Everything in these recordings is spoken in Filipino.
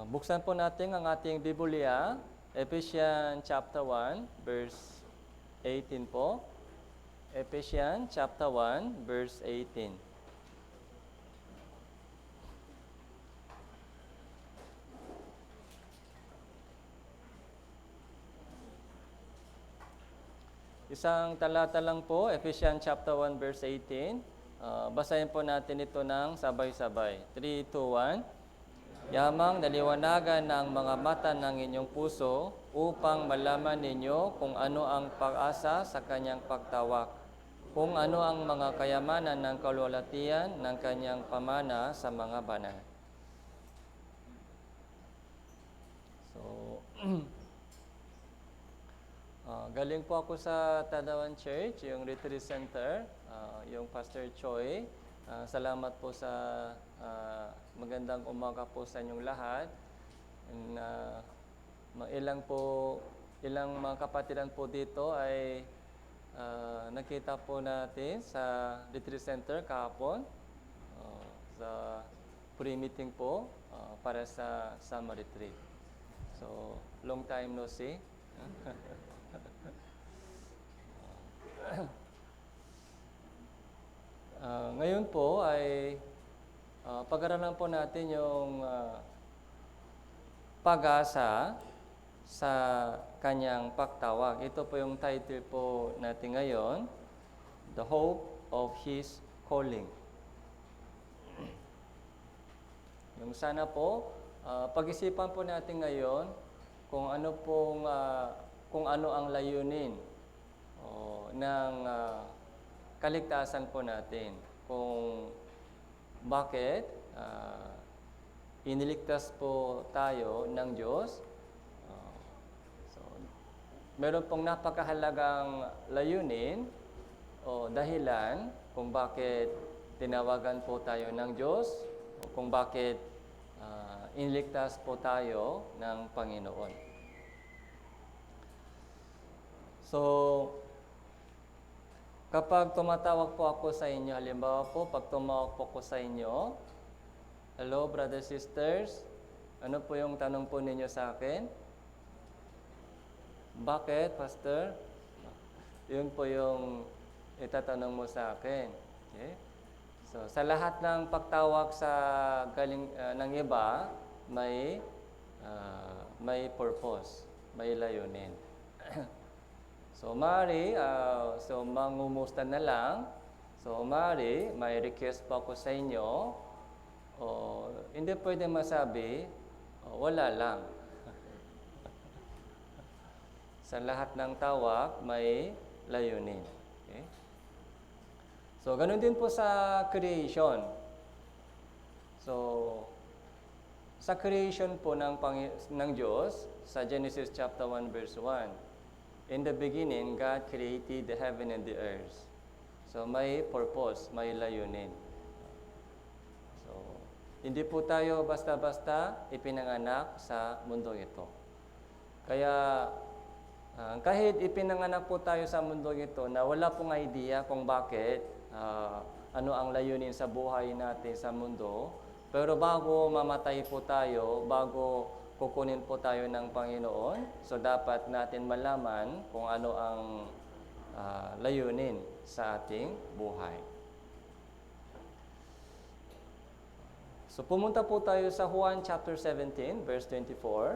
Buksan po natin ang ating Biblia, Ephesians chapter 1, verse 18 po. Ephesians chapter 1, verse 18. Isang talata lang po, Ephesians chapter 1, verse 18. Basahin po natin ito ng sabay-sabay. 3, 2, 1. Yamang naliwanagan ng mga mata ng inyong puso upang malaman ninyo kung ano ang pag-asa sa kanyang pagtawag, kung ano ang mga kayamanan ng kaluwalhatian ng kanyang pamana sa mga banal. So, galing po ako sa Tadawan Church, yung Retreat Center, yung Pastor Choi. Salamat po sa magandang umaga po sa inyong lahat. And, ilang mga kapatiran po dito ay nakita po natin sa Retreat Center kahapon sa pre-meeting po para sa summer retreat. So, long time no see. Ngayon po ay pag-aralan po natin yung pag-asa sa kanyang pagtawag. Ito po yung title po natin ngayon, The Hope of His Calling. Yung sana po, pag-isipan po natin ngayon kung ano ang layunin ng kaligtasan po natin. Kung bakit iniligtas po tayo ng Diyos. So, meron pong napakahalagang layunin o dahilan kung bakit tinawagan po tayo ng Diyos o kung bakit iniligtas po tayo ng Panginoon. So, kapag tumatawag po ako sa inyo, halimbawa po, pag tumawag po ako sa inyo, hello, brothers, sisters, ano po yung tanong po ninyo sa akin? Bakit, Pastor? Yun po yung itatanong mo sa akin. Okay? So, sa lahat ng pagtawag sa ng iba, may purpose, may layunin. So, mangumusta na lang. So, may request po ako sa inyo. Hindi pwede masabi, wala lang. Sa lahat ng tawag, may layunin. Okay? So, ganun din po sa creation. So, sa creation po ng Diyos, sa Genesis chapter 1, verse 1, in the beginning, God created the heaven and the earth. So, may purpose, may layunin. So, hindi po tayo basta-basta ipinanganak sa mundo ito. Kaya, kahit ipinanganak po tayo sa mundo ito na wala pong idea kung bakit, ano ang layunin sa buhay natin sa mundo, pero bago mamatay po tayo, bago kukunin po tayo ng Panginoon, so dapat natin malaman kung ano ang layunin sa ating buhay. So pumunta po tayo sa Juan chapter 17, verse 24.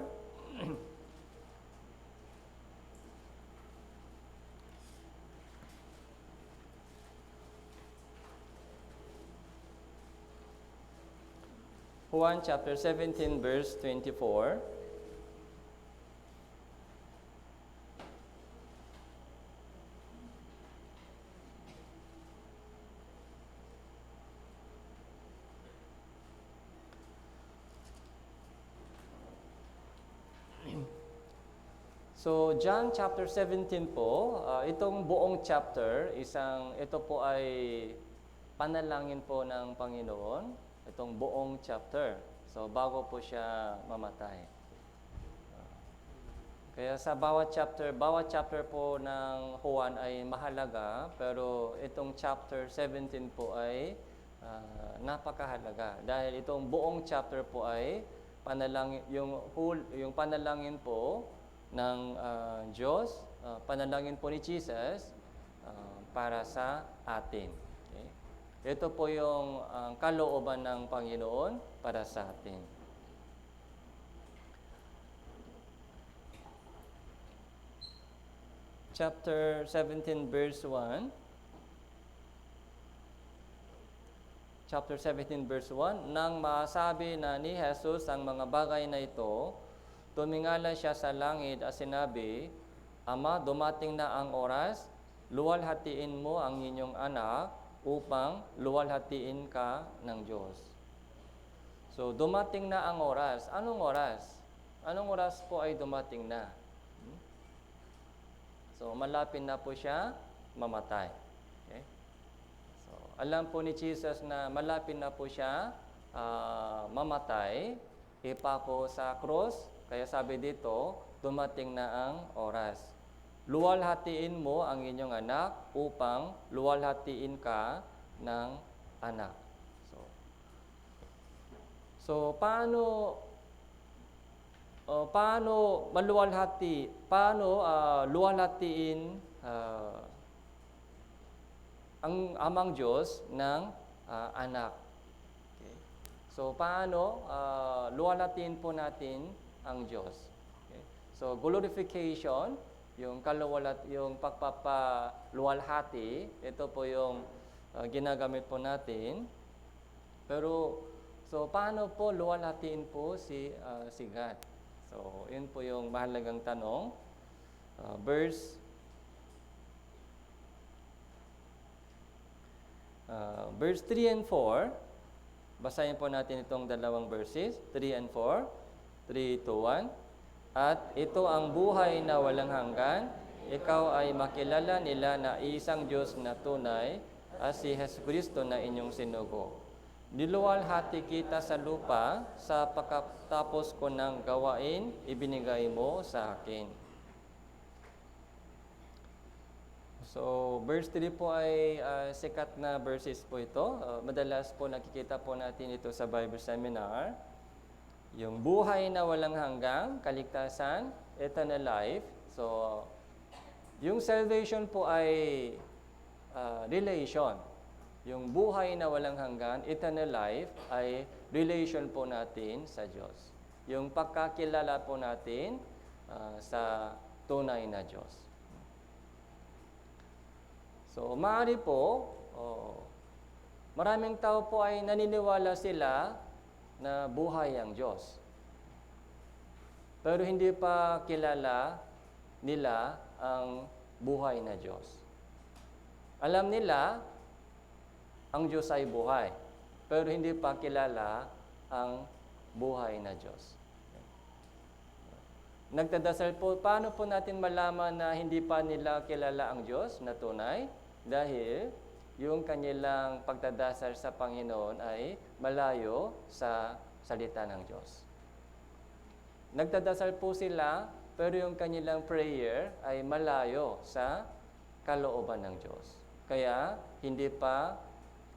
Juan chapter 17, verse 24. So, John chapter 17 po, itong buong chapter, ito po ay panalangin po ng Panginoon. Itong buong chapter. So, bago po siya mamatay. Kaya sa bawat chapter po ng Juan ay mahalaga, pero itong chapter 17 po ay napakahalaga. Dahil itong buong chapter po ay yung panalangin po ng Diyos, panalangin po ni Jesus para sa atin. Okay? Ito po yung kalooban ng Panginoon para sa atin. Chapter 17, verse 1. Chapter 17, verse 1. Nang masabi na ni Jesus ang mga bagay na ito, tumingala siya sa langit at sinabi, Ama, dumating na ang oras, luwalhatiin mo ang inyong anak upang luwalhatiin ka ng Diyos. So, dumating na ang oras. Anong oras? Anong oras po ay dumating na? So, malapit na po siya mamatay. Okay? So, alam po ni Jesus na malapit na po siya mamatay, ipako sa cross. Kaya sabi dito, dumating na ang oras. Luwalhatiin mo ang inyong anak upang luwalhatiin ka ng anak. So paano maluwalhati? Paano luwalhatiin ang amang Diyos ng anak? Okay. So paano luwalhatiin po natin ang Diyos? Okay. So glorification, yung pagpapaluwalhati, ito po yung ginagamit po natin. Pero so, paano po luwalhatiin po si God? So, yun po yung mahalagang tanong. Verse 3 and 4. Basahin po natin itong dalawang verses, 3 and 4. 3, 2, 1. At ito ang buhay na walang hanggan, ikaw ay makilala nila na isang Diyos na tunay, at si Jesucristo na inyong sinugo. Niluwalhati kita sa lupa, sa pagkatapos ko ng gawain, ibinigay mo sa akin. So, verse 3 po ay sikat na verses po ito. Madalas po nakikita po natin ito sa Bible Seminar. Yung buhay na walang hanggang, kaligtasan, eternal life. So, yung salvation po ay relation. Yung buhay na walang hanggan, eternal life, ay relation po natin sa Diyos. Yung pagkakilala po natin sa tunay na Diyos. So, maaari po, maraming tao po ay naniniwala sila na buhay ang Diyos. Pero hindi pa kilala nila ang buhay na Diyos. Alam nila, ang Diyos ay buhay, pero hindi pa kilala ang buhay na Diyos. Nagdadasal po, paano po natin malaman na hindi pa nila kilala ang Diyos na tunay? Dahil yung kanilang pagdadasal sa Panginoon ay malayo sa salita ng Diyos. Nagdadasal po sila, pero yung kanilang prayer ay malayo sa kalooban ng Diyos. Kaya hindi pa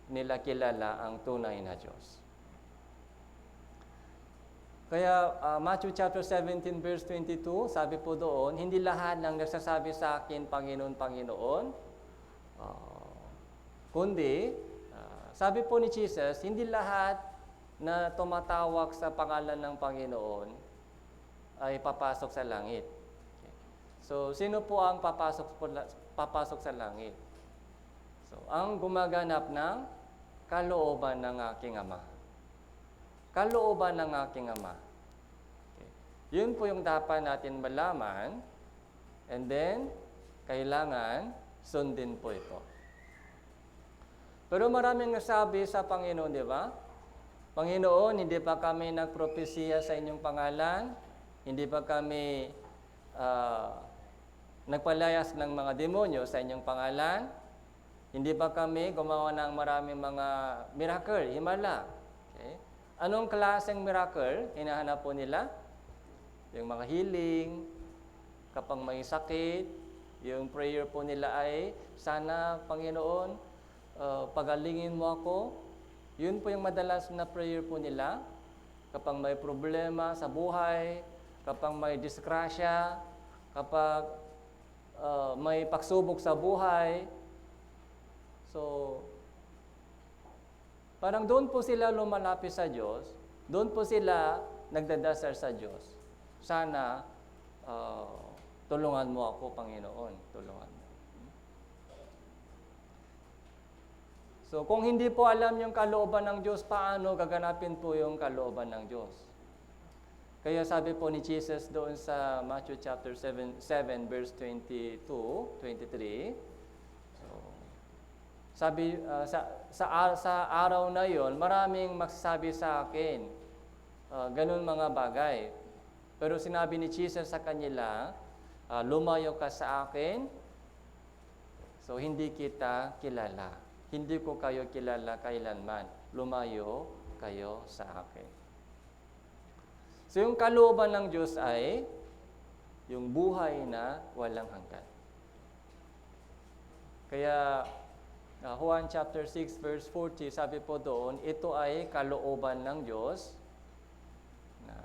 nila kilala ang tunay na Diyos. Kaya Matthew chapter 17 verse 22, sabi po doon, hindi lahat ng nagsasabi sa akin, Panginoon, Panginoon, kundi, sabi po ni Jesus, hindi lahat na tumatawag sa pangalan ng Panginoon ay papasok sa langit. Okay. So, sino po ang papasok sa langit? So, ang gumaganap ng kalooban ng aking Ama. Kalooban ng aking Ama. Okay. Yun po yung dapat natin malaman, and then, kailangan sundin po ito. Pero maraming nasabi sa Panginoon, di ba? Panginoon, hindi pa kami nagpropesiya sa inyong pangalan, hindi pa kami nagpalayas ng mga demonyo sa inyong pangalan, hindi pa kami gumawa ng maraming mga miracle, himala. Okay? Anong klaseng miracle hinahanap po nila? Yung mga healing, kapag may sakit, yung prayer po nila ay, sana, Panginoon, pagalingin mo ako. Yun po yung madalas na prayer po nila. kapag may problema sa buhay, kapag may disgrasya, kapag may pagsubok sa buhay. So, parang doon po sila lumalapit sa Diyos, doon po sila nagdadasal sa Diyos. Sana, tulungan mo ako, Panginoon. Tulungan mo. So, kung hindi po alam yung kalooban ng Diyos, paano gaganapin po yung kalooban ng Diyos? Kaya sabi po ni Jesus doon sa Matthew chapter 7 verse 22, 23, so, sabi, sa araw na yon, maraming magsasabi sa akin, ganun mga bagay. Pero sinabi ni Jesus sa kanila, lumayo ka sa akin, so hindi kita kilala. Hindi ko kayo kilala kailanman. Lumayo kayo sa akin. So yung kalooban ng Diyos ay yung buhay na walang hanggan. Kaya Juan chapter 6 verse 40, sabi po doon, ito ay kalooban ng Diyos na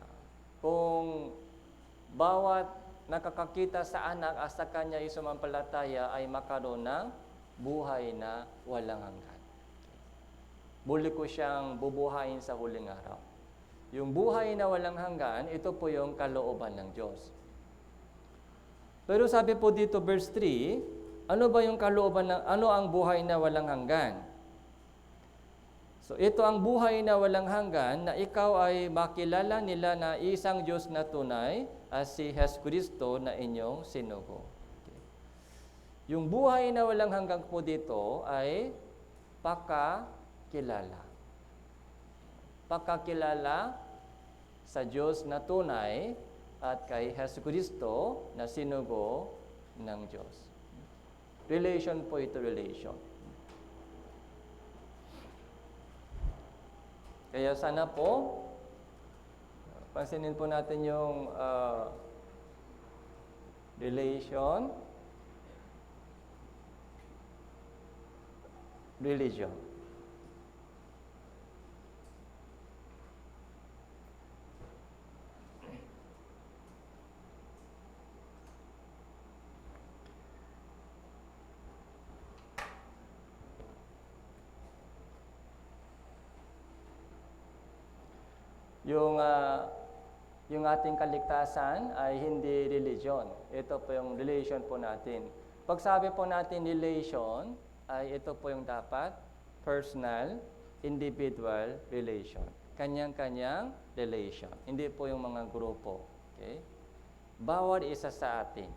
kung bawat nakakakita sa anak at sa kanya ay sumampalataya ay makaroon ng buhay na walang hanggan. Muli ko siyang bubuhayin sa huling araw. Yung buhay na walang hanggan, ito po yung kalooban ng Diyos. Pero sabi po dito verse 3, ano ba yung kalooban ano ang buhay na walang hanggan? So ito ang buhay na walang hanggan na ikaw ay makilala nila na isang Diyos na tunay as si Jesucristo na inyong sinugo. Yung buhay na walang hanggan po dito ay pakakilala. Pakakilala sa Diyos na tunay at kay Jesucristo na sinugo ng Diyos. Relation po ito, relation. Kaya sana po, pansinin po natin yung relation, religion. Yung ating kaligtasan ay hindi religion. Ito po yung relation po natin. Pag sabi po natin relation, ay ito po yung dapat personal, individual relation. Kanyang-kanyang relation. Hindi po yung mga grupo. Okay? Bawat isa sa atin.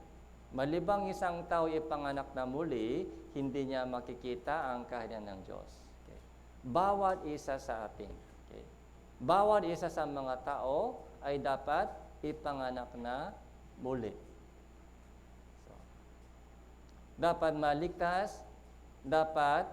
Malibang isang tao ipanganak na muli, hindi niya makikita ang kaharian ng Diyos. Okay? Bawat isa sa atin. Okay? Bawat isa sa mga tao ay dapat ipanganak na muli. So, dapat maligtas, dapat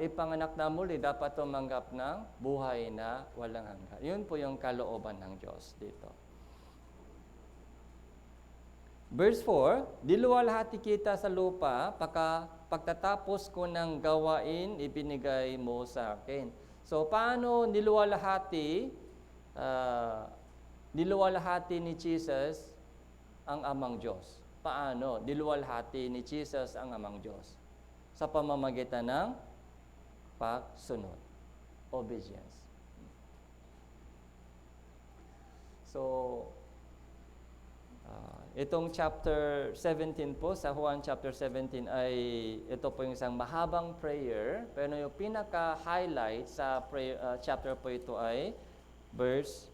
ipanganak na muli, dapat tumanggap ng buhay na walang hanggan. Yun po yung kalooban ng Diyos dito. Verse 4, diluwalhati kita sa lupa, pagtatapos ko ng gawain, ibinigay mo sa akin. So, paano niluwalhati ni Jesus ang amang Diyos? Paano niluwalhati ni Jesus ang amang Diyos? Sa pamamagitan ng pagsunod. Obedience. So, itong chapter 17 po, sa Juan chapter 17 ay ito po yung isang mahabang prayer, pero yung pinaka-highlight sa chapter po ito ay verse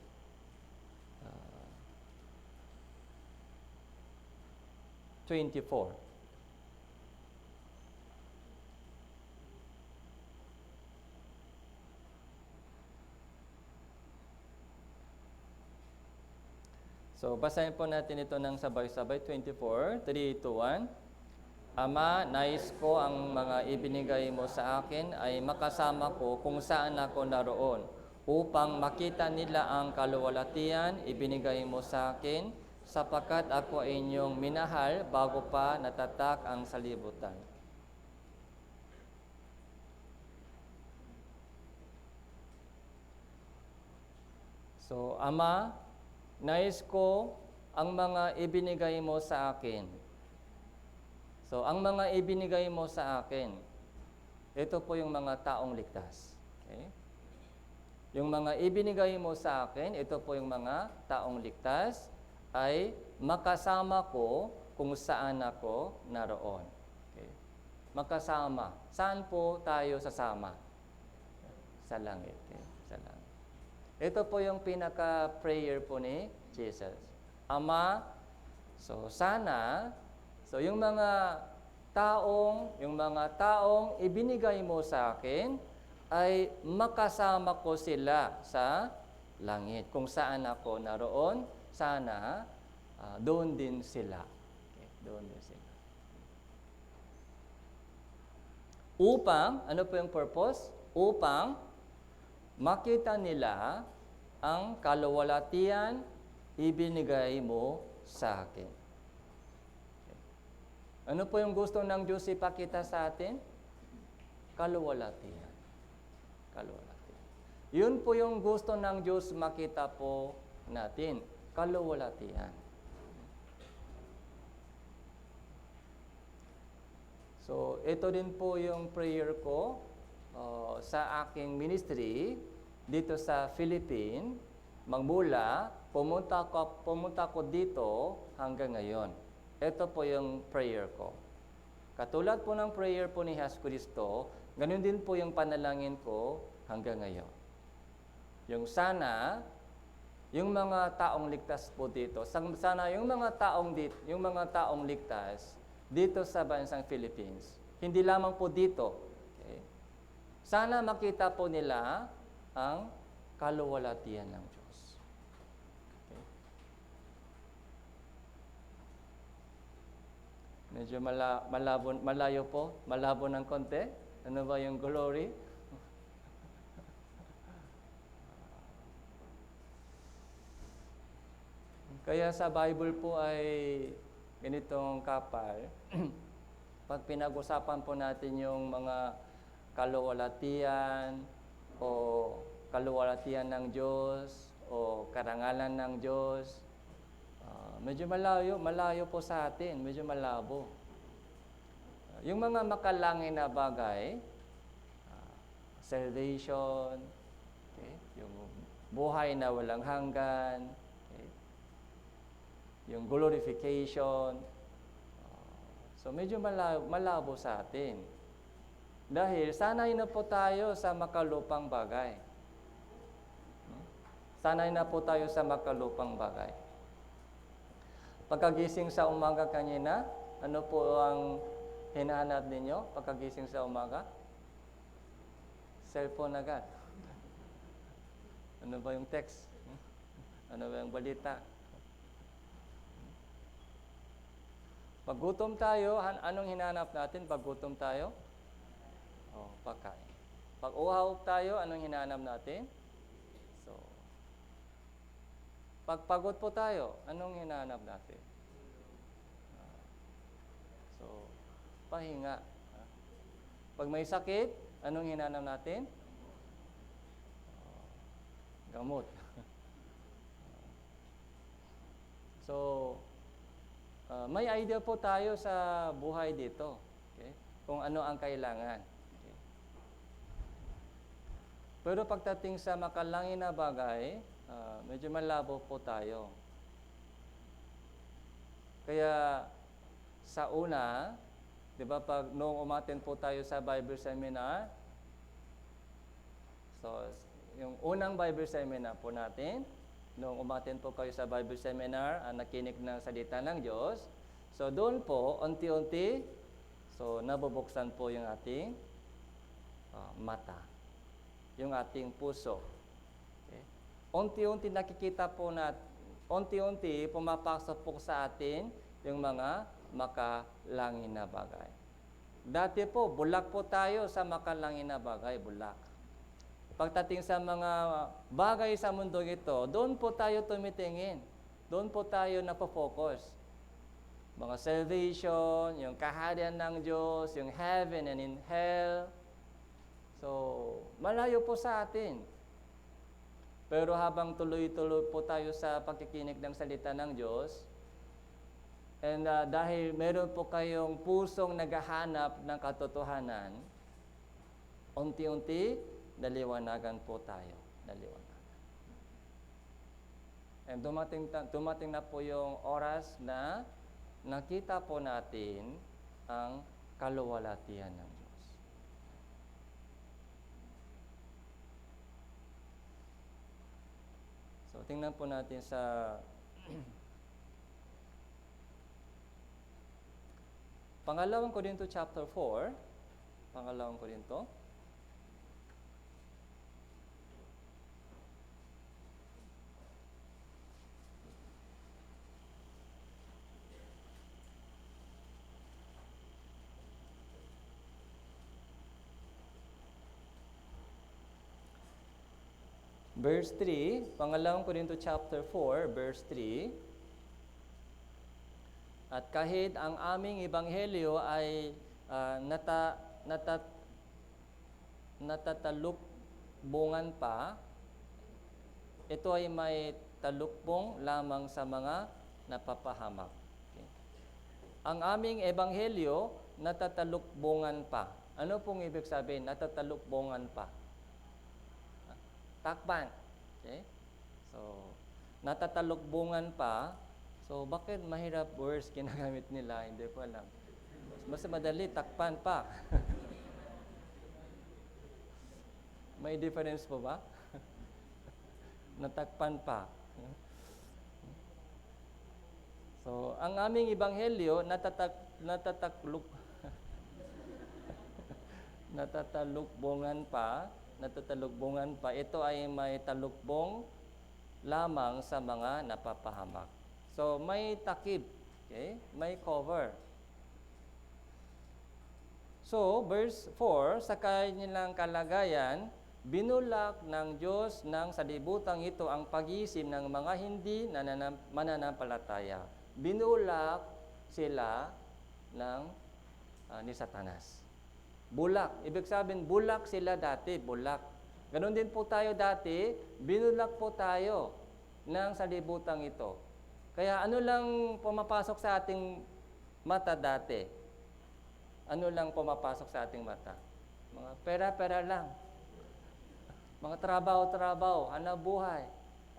24. So, basahin po natin ito ng sabay-sabay. 24, 3, 2, 1. Ama, nais ko ang mga ibinigay mo sa akin ay makasama ko kung saan ako naroon, upang makita nila ang kaluwalhatian ibinigay mo sa akin, sapagkat ako ay inyong minahal bago pa natatak ang salibutan. So, Ama, nais ko ang mga ibinigay mo sa akin. So, ang mga ibinigay mo sa akin, ito po yung mga taong ligtas. Okay? Yung mga ibinigay mo sa akin, ito po yung mga taong ligtas, ay makasama ko kung saan ako naroon. Okay? Makasama. Saan po tayo sasama? Sa langit. Okay? Sa langit. Ito po yung pinaka-prayer po ni Jesus. Ama, so sana, so yung mga taong ibinigay mo sa akin, ay makasama ko sila sa langit. Kung saan ako naroon, sana doon din sila. Okay, doon din sila. Upang, ano po yung purpose? Upang makita nila ang kaluwalhatian ibinigay mo sa akin. Okay. Ano po yung gusto ng Diyos ipakita sa atin? Kaluwalhatian. Kaluwalhatian. Yun po yung gusto ng Diyos makita po natin. Kaluwalhatian. So, ito din po yung prayer ko sa aking ministry dito sa Philippines. Magmula, pumunta ko dito hanggang ngayon. Ito po yung prayer ko. Katulad po ng prayer po ni Jesus Cristo, ganun din po yung panalangin ko hanggang ngayon. Yung sana, yung mga taong ligtas po dito, sana yung mga taong ligtas dito sa bansang Philippines, hindi lamang po dito. Okay? Sana makita po nila ang kaluwalhatian ng Diyos. Okay? Medyo malabo ng konti. Ano ba yung glory? Kaya sa Bible po ay ganitong kapal. Pag pinag-usapan po natin yung mga kaluwalhatian o kaluwalhatian ng Diyos o karangalan ng Diyos, medyo malayo po sa atin, medyo malabo. Yung mga makalangin na bagay, salvation, okay, yung buhay na walang hanggan, okay, yung glorification, so medyo malabo sa atin. Dahil sanay na po tayo sa makalupang bagay. Sanay na po tayo sa makalupang bagay. Pagkagising sa umaga kanina, ano po ang hinahanap ninyo pagkagising sa umaga? Cellphone agad. Ano ba yung text? Ano ba yung balita? Pag gutom tayo, anong hinahanap natin pag gutom tayo? Pagkain. Pag uhaw tayo, anong hinahanap natin? So, pag pagod po tayo, anong hinahanap natin? So, pahinga. Pag may sakit, anong hinahanap natin? Gamot. So, may idea po tayo sa buhay dito. Okay? Kung ano ang kailangan. Okay? Pero pagdating sa makalangin na bagay, medyo malabo po tayo. Kaya sa una, di ba pag noong umattend po tayo sa Bible seminar, so yung unang Bible seminar po natin, noong umattend po kayo sa Bible seminar, nakinig ng salita ng Diyos, so doon po, unti-unti, so nabubuksan po yung ating mata, yung ating puso. Okay? Unti-unti nakikita po natin, unti-unti pumapasok po sa atin yung mga makalangin na bagay. Dati po, bulak po tayo sa makalangin na bagay, bulak. Pagdating sa mga bagay sa mundo ito, doon po tayo tumitingin. Doon po tayo napofocus. Mga salvation, yung kaharian ng Diyos, yung heaven and in hell. So, malayo po sa atin. Pero habang tuloy-tuloy po tayo sa pagkikinig ng salita ng Diyos, and dahil meron po kayong pusong naghahanap ng katotohanan, unti-unti, naliwanagan po tayo. Naliwanagan. And dumating na po yung oras na nakita po natin ang kaluwalhatian ng Diyos. So, tingnan po natin sa Pangalawang Korinto chapter 4. Pangalawang Korinto. Verse 3, Pangalawang Korinto chapter 4, verse 3. At kahit ang aming ebanghelyo ay natatalukbungan pa, ito ay may talukbong lamang sa mga napapahamak. Okay. Ang aming ebanghelyo, natatalukbungan pa. Ano pong ibig sabihin? Natatalukbungan pa. Takpan. Okay? So, natatalukbungan pa. So, bakit mahirap words ginagamit nila? Hindi ko alam. Mas madali, takpan pa. May difference po ba? Natakpan pa. So, ang aming ebanghelyo, natatalukbungan pa. Ito ay may talukbong lamang sa mga napapahamak. So, may takip. Okay? May cover. So, verse 4, sa kanilang kalagayan, binulak ng Diyos ng salibutang ito ang pag-iisip ng mga hindi mananampalataya. Binulak sila ni Satanas. Bulak. Ibig sabihin, bulak sila dati. Bulak. Ganon din po tayo dati, binulak po tayo ng salibutang ito. Kaya ano lang pumapasok sa ating mata dati? Ano lang pumapasok sa ating mata? Mga pera-pera lang. Mga trabaho-trabaho, hanap buhay.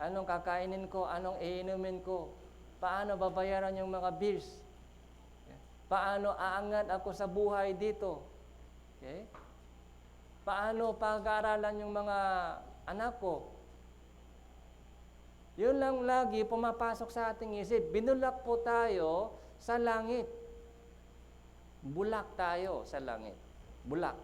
Anong kakainin ko? Anong iinumin ko? Paano babayaran yung mga bills? Paano aangat ako sa buhay dito? Okay? Paano pag-aaralan yung mga anak ko? Yun lang lagi pumapasok sa ating isip. Binulak po tayo sa langit. Bulak tayo sa langit. Bulak.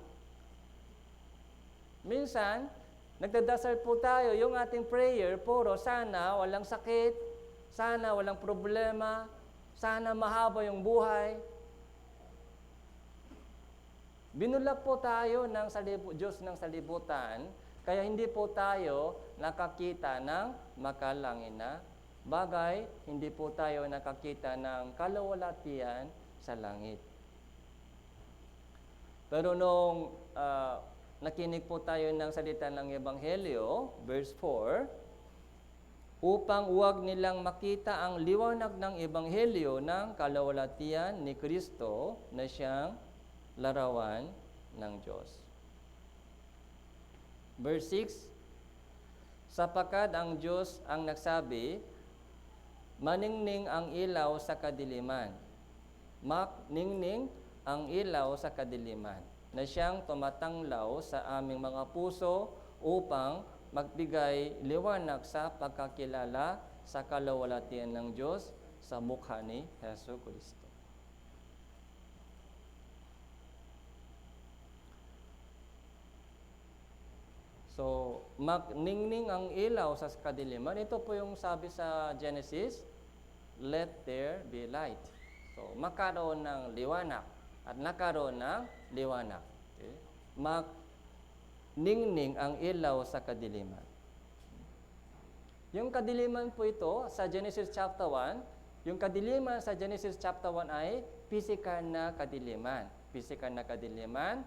Minsan, nagdadasal po tayo, yung ating prayer, puro sana walang sakit, sana walang problema, sana mahaba yung buhay. Binulak po tayo ng Diyos ng salibutan, kaya hindi po tayo nakakita ng makalangin na bagay, hindi po tayo nakakita ng kaluwalhatian sa langit. Pero nung nakinig po tayo ng salita ng Ebanghelyo, verse 4, upang huwag nilang makita ang liwanag ng Ebanghelyo ng kaluwalhatian ni Kristo na siyang larawan ng Diyos. Verse 6, sapagkat ang Diyos ang nagsabi, maningning ang ilaw sa kadiliman. Ningning ang ilaw sa kadiliman, na siyang tumatanglaw sa aming mga puso upang magbigay liwanag sa pagkakilala sa kaluwalhatian ng Diyos sa mukha ni Hesus Kristo. So, magningning ang ilaw sa kadiliman. Ito po yung sabi sa Genesis, let there be light. So, magkaroon ng liwanag at nakaroon ng liwanag. Okay? Magningning ang ilaw sa kadiliman. Yung kadiliman po ito sa Genesis chapter 1, yung kadiliman sa Genesis chapter 1 ay physical na kadiliman. Physical na kadiliman.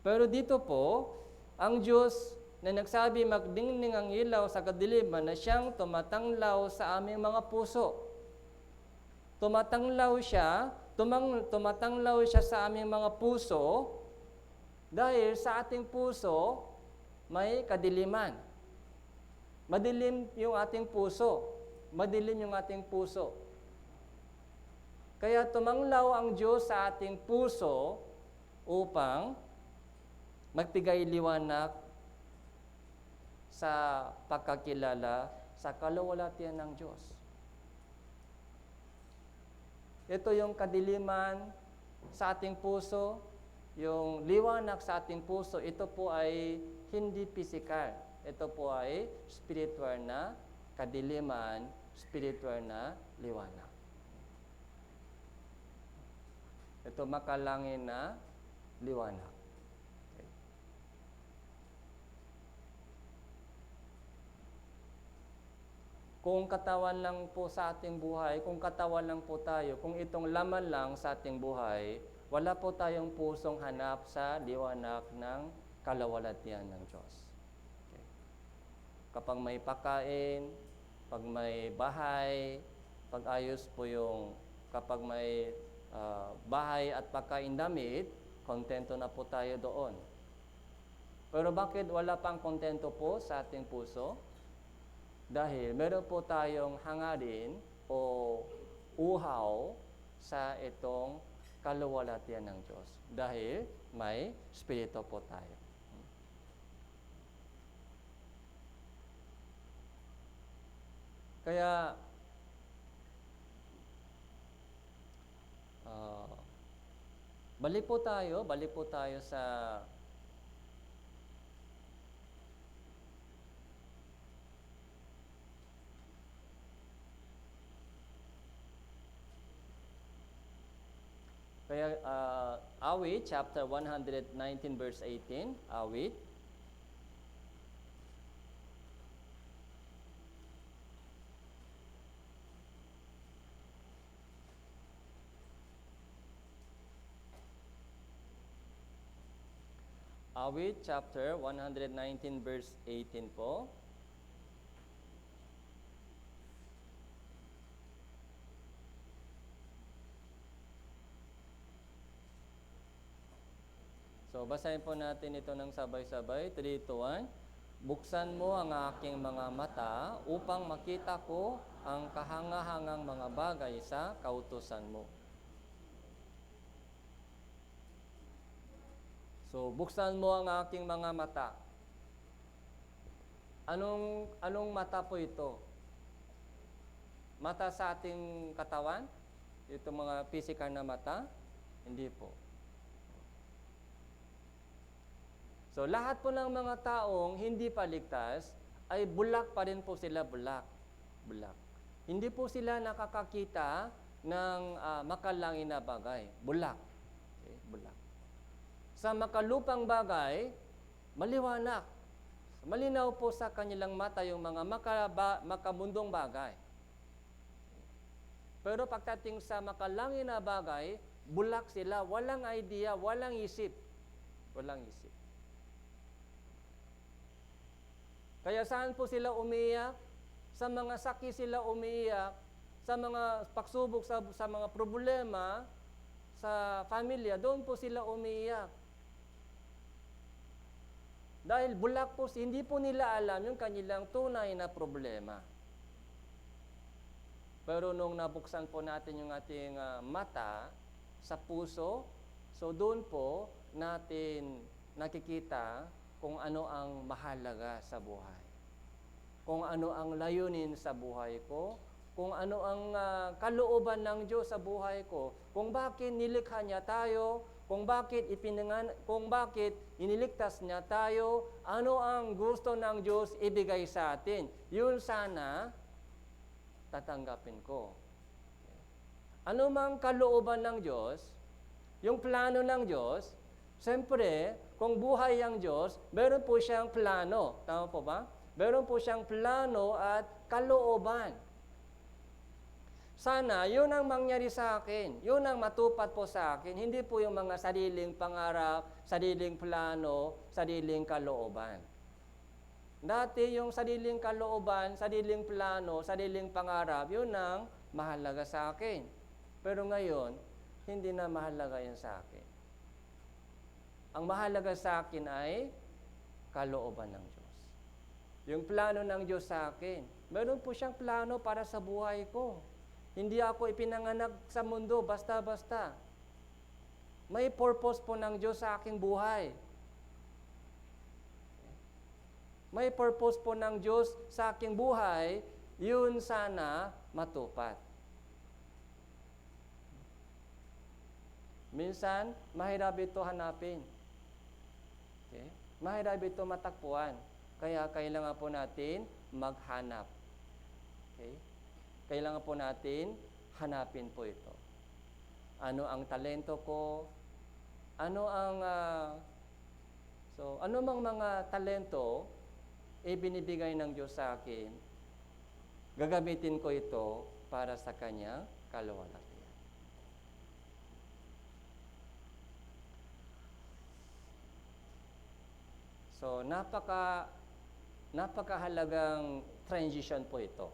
Pero dito po, ang Diyos na nagsabi, magdingning ang ilaw sa kadiliman, na siyang tumatanglaw sa aming mga puso. Tumatanglaw siya sa aming mga puso dahil sa ating puso may kadiliman. Madilim yung ating puso. Madilim yung ating puso. Kaya tumanglaw ang Diyos sa ating puso upang magbigay liwanag sa pagkakilala sa kaluwalhatian ng Diyos. Ito yung kadiliman sa ating puso, yung liwanag sa ating puso, ito po ay hindi physical. Ito po ay spiritual na kadiliman, spiritual na liwanag. Ito makalangin na liwanag. Kung katawan lang po sa ating buhay, kung katawan lang po tayo, kung itong laman lang sa ating buhay, wala po tayong pusong hanap sa liwanag ng kaluwalhatian ng Diyos. Okay. Kapag may pagkain, pag may bahay, pag-ayos po kapag may bahay at pagkain damit, kontento na po tayo doon. Pero bakit wala pang kontento po sa ating puso? Dahil meron po tayong hangarin o uhaw sa itong kaluwalhatian ng Diyos. Dahil may spirito po tayo. Kaya, balik po tayo sa Awit, chapter 119, verse 18. Awit. Awit, chapter 119, verse 18 po. So, basahin po natin ito ng sabay-sabay. 3, 2, 1. Buksan mo ang aking mga mata upang makita ko ang kahangahangang mga bagay sa kautusan mo. So, buksan mo ang aking mga mata. Anong mata po ito? Mata sa ating katawan? Ito mga physical na mata? Hindi po. So, lahat po ng mga taong hindi pa ligtas, ay bulak pa rin po sila, bulak. Hindi po sila nakakakita ng makalangin na bagay. Bulak. Okay, bulak. Sa makalupang bagay, maliwanag. Malinaw po sa kanilang mata yung mga makamundong bagay. Pero pagdating sa makalangin na bagay, bulak sila, walang idea, walang isip. Walang isip. Kaya saan po sila umiiyak? Sa mga sakit sila umiiyak, sa mga pagsubok, sa mga problema, sa pamilya, doon po sila umiiyak. Dahil bulak po, hindi po nila alam yung kanilang tunay na problema. Pero nung nabuksan po natin yung ating mata sa puso, so doon po natin nakikita kung ano ang mahalaga sa buhay. Kung ano ang layunin sa buhay ko, kung ano ang kalooban ng Diyos sa buhay ko, kung bakit nilikha niya tayo, kung bakit iniligtas niya tayo, ano ang gusto ng Diyos ibigay sa atin. Yun sana tatanggapin ko. Ano mang kalooban ng Diyos, yung plano ng Diyos, siyempre, kung buhay ang Diyos, meron po siyang plano. Tama po ba? Meron po siyang plano at kalooban. Sana, yun ang mangyari sa akin. Yun ang matupad po sa akin. Hindi po yung mga sariling pangarap, sariling plano, sariling kalooban. Dati yung sariling kalooban, sariling plano, sariling pangarap, yun ang mahalaga sa akin. Pero ngayon, hindi na mahalaga yun sa akin. Ang mahalaga sa akin ay kalooban ng Diyos. Yung plano ng Diyos sa akin. Meron po siyang plano para sa buhay ko. Hindi ako ipinanganak sa mundo basta-basta. May purpose po ng Diyos sa aking buhay. May purpose po ng Diyos sa aking buhay, yun sana matupad. Minsan, mahirap ito hanapin. Okay? Mahirap ito matakpuan. Kaya kailangan po natin maghanap. Okay? Kailangan po natin hanapin po ito. Ano ang talento ko? Ano ang ano mang mga talento ibinibigay ng Diyos sa akin, gagamitin ko ito para sa Kanyang kaluwalhatian. So, napakahalagang transition po ito.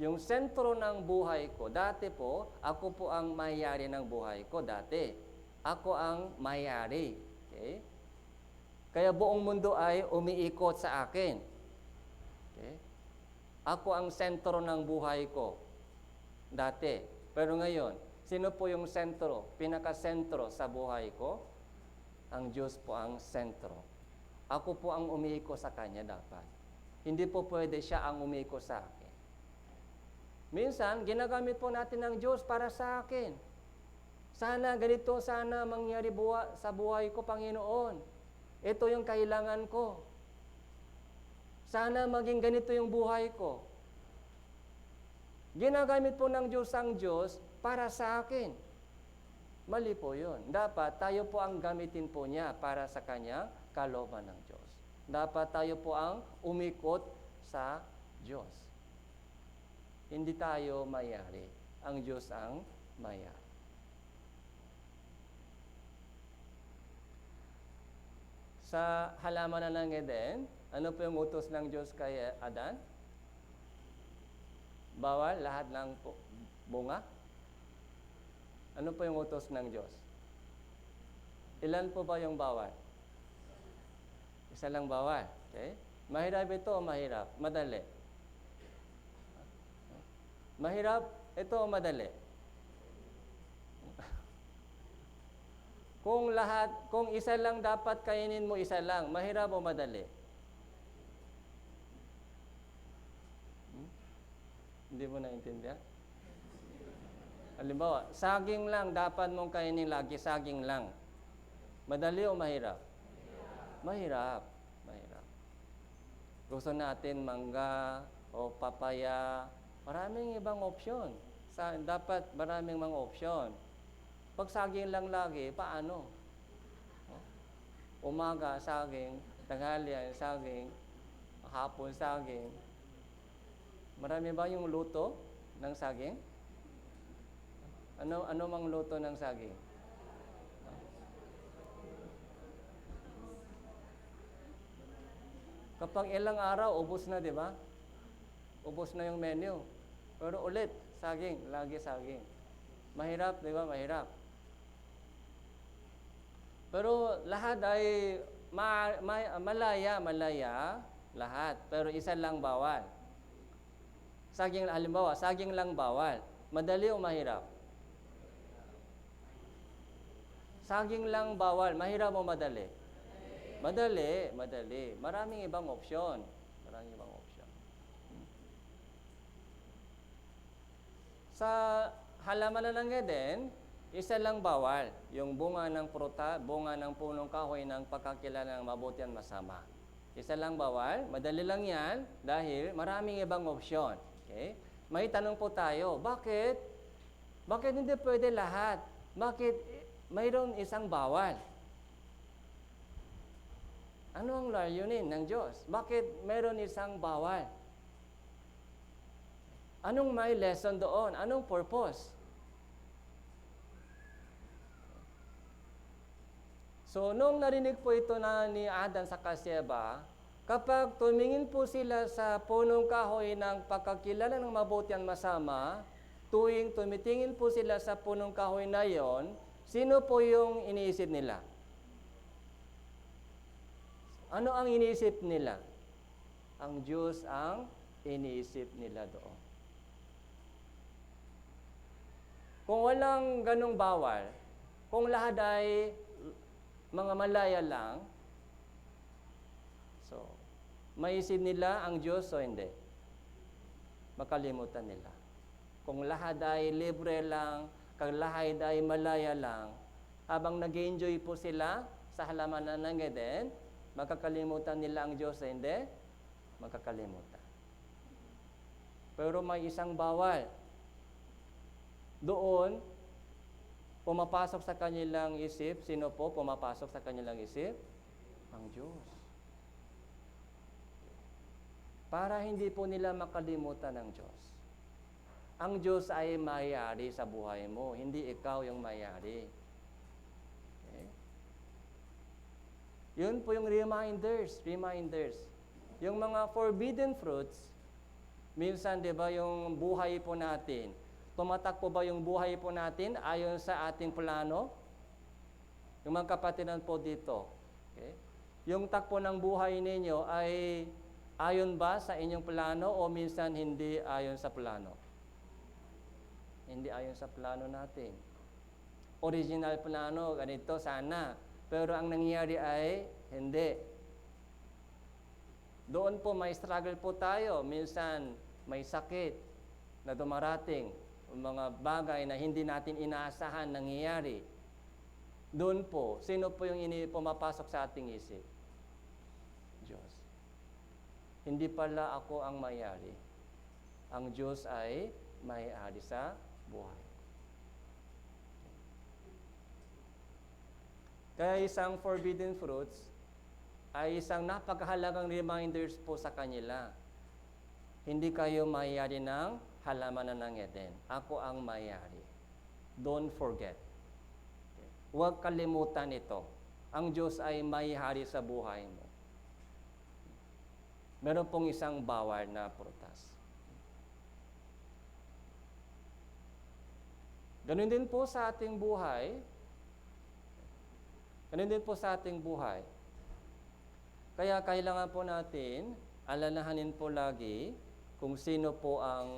Yung sentro ng buhay ko, dati po, ako po ang may-ari ng buhay ko dati. Ako ang may-ari. Okay? Kaya buong mundo ay umiikot sa akin. Okay? Ako ang sentro ng buhay ko dati. Pero ngayon, sino po yung sentro, pinaka-sentro sa buhay ko? Ang Diyos po ang sentro. Ako po ang umiikot sa Kanya dapat. Hindi po pwede siya ang umiikot sa akin. Minsan, ginagamit po natin ng Diyos para sa akin. Sana ganito, sana mangyari sa buhay ko, Panginoon. Ito yung kailangan ko. Sana maging ganito yung buhay ko. Ginagamit po ng Diyos ang Diyos para sa akin. Mali po yun. Dapat tayo po ang gamitin po niya para sa Kanyang kalooban ng Diyos. Dapat tayo po ang umikot sa Diyos. Hindi tayo may-ari. Ang Diyos ang may-ari. Sa halaman na ng Eden, ano po yung utos ng Diyos kay Adan? Bawal lahat ng bunga? Ano po yung utos ng Diyos? Ilan po ba yung bawal? Isa lang bawal. Okay? Mahirap ito o mahirap? Madali. Mahirap ito o madali? Kung isa lang dapat kainin mo, isa lang, mahirap o madali? Hindi mo naintindihan? Halimbawa, saging lang dapat mong kainin lagi, saging lang. Madali o mahirap? Mahirap. Mahirap. Gusto natin mangga o papaya, maraming ibang opsyon. Dapat maraming mga opsyon. Pag saging lang lagi, paano? Umaga, saging, tanghalian, saging, hapon, saging. Marami ba yung luto ng saging? Ano mang luto ng saging? Kapag ilang araw, ubos na, di ba? Ubos na yung menu. Pero ulit, saging, lagi saging. Mahirap, di ba? Mahirap. Pero lahat ay malaya lahat. Pero isa lang bawal. Saging, halimbawa, saging lang bawal. Madali o mahirap? Saging lang bawal. Mahirap o madali? Madali. Maraming ibang opsyon. Sa halaman na ng Eden, isa lang bawal, yung bunga ng pruta, bunga ng punong kahoy ng pagkakilala ng mabuti at masama. Isa lang bawal, madali lang yan dahil maraming ibang opsyon. Okay? May tanong po tayo, bakit hindi pwede lahat? Bakit mayroon isang bawal? Ano ang layunin ng Diyos? Bakit mayroon isang bawal? Anong may lesson doon? Anong purpose? So, nung narinig po ito ni Adan sa Eva, Kapag tumingin po sila sa punong kahoy ng pagkakilala ng mabuti at masama, tuwing tumitingin po sila sa punong kahoy na yon, sino po yung iniisip nila? Ano ang iniisip nila? Ang Diyos ang iniisip nila doon. Kung walang ganong bawal, kung lahat ay mga malaya lang, so, maisip nila ang Diyos o hindi? Makalimutan nila. Kung lahat ay libre lang, kung lahat ay malaya lang, habang nag-enjoy po sila sa halamanan ng Eden, makakalimutan nila ang Diyos o hindi? Makakalimutan. Pero may isang bawal. Doon, pumapasok sa kanilang isip, sino po pumapasok sa kanilang isip? Ang Diyos. Para hindi po nila makalimutan ang Diyos. Ang Diyos ay mayari sa buhay mo, hindi ikaw yung mayari. Okay? Yun po yung reminders. Yung mga forbidden fruits, minsan, di ba, yung buhay po natin, tumatakbo ba yung buhay po natin ayon sa ating plano? Yung mga kapatiran po dito. Okay? Yung takbo ng buhay ninyo ay ayon ba sa inyong plano o minsan hindi ayon sa plano? Hindi ayon sa plano natin. Original plano, ganito sana. Pero ang nangyari ay hindi. Doon po may struggle po tayo. Minsan may sakit na dumarating. Mga bagay na hindi natin inaasahan nangyayari. Doon po, sino po yung pumapasok sa ating isip? Diyos. Hindi pala ako ang may-ari. Ang Diyos ay may-ari sa buhay. Kaya isang forbidden fruits ay isang napakahalagang reminders po sa kanila. Hindi kayo may-ari ng halamanan ng Eden. Ako ang may-ari. Don't forget. Okay. Huwag kalimutan ito. Ang Diyos ay may-hari sa buhay mo. Meron pong isang bawal na prutas. Ganun din po sa ating buhay. Ganun din po sa ating buhay. Kaya kailangan po natin alalahanin po lagi kung sino po ang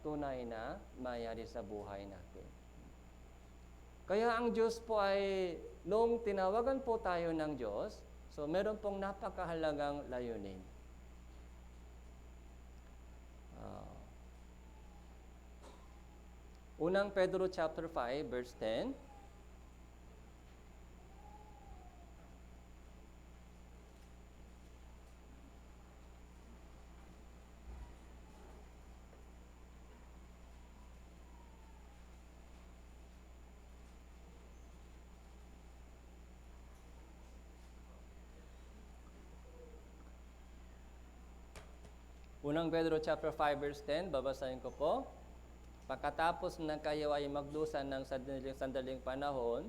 tunay na mayari sa buhay natin. Kaya ang Diyos po ay, nung tinawagan po tayo ng Diyos, so meron pong napakahalagang layunin. Unang Pedro chapter 5, verse 10. Unang Pedro chapter 5 verse 10, babasahin ko po. Pagkatapos na kayo ay magdusa ng sandaling panahon,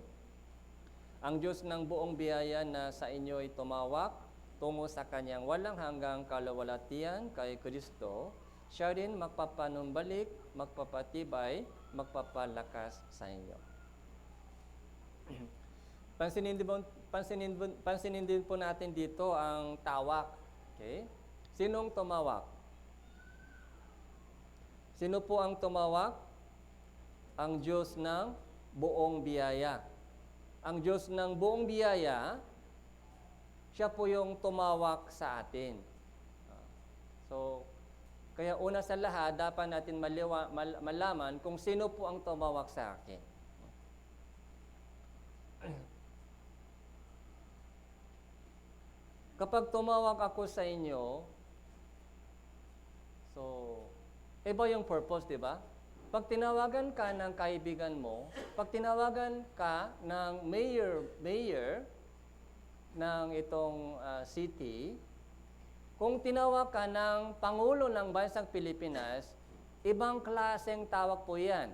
ang Diyos ng buong biyaya na sa inyo ay tumawak tungo sa kanyang walang hanggang kalawalatian kay Kristo, siya rin magpapanumbalik, magpapatibay, magpapalakas sa inyo. Pansinin din po natin dito ang tawak. Okay? Sinong tumawak? Sino po ang tumawak? Ang Diyos ng buong biyaya. Ang Diyos ng buong biyaya, siya po yung tumawak sa atin. So, kaya una sa lahat, dapat natin malaman kung sino po ang tumawak sa akin. Kapag tumawag ako sa inyo, so, iba yung purpose, di ba? Pag tinawagan ka ng kaibigan mo, pag tinawagan ka ng mayor ng itong city, kung tinawag ka ng Pangulo ng Bansang Pilipinas, ibang klaseng tawag po yan.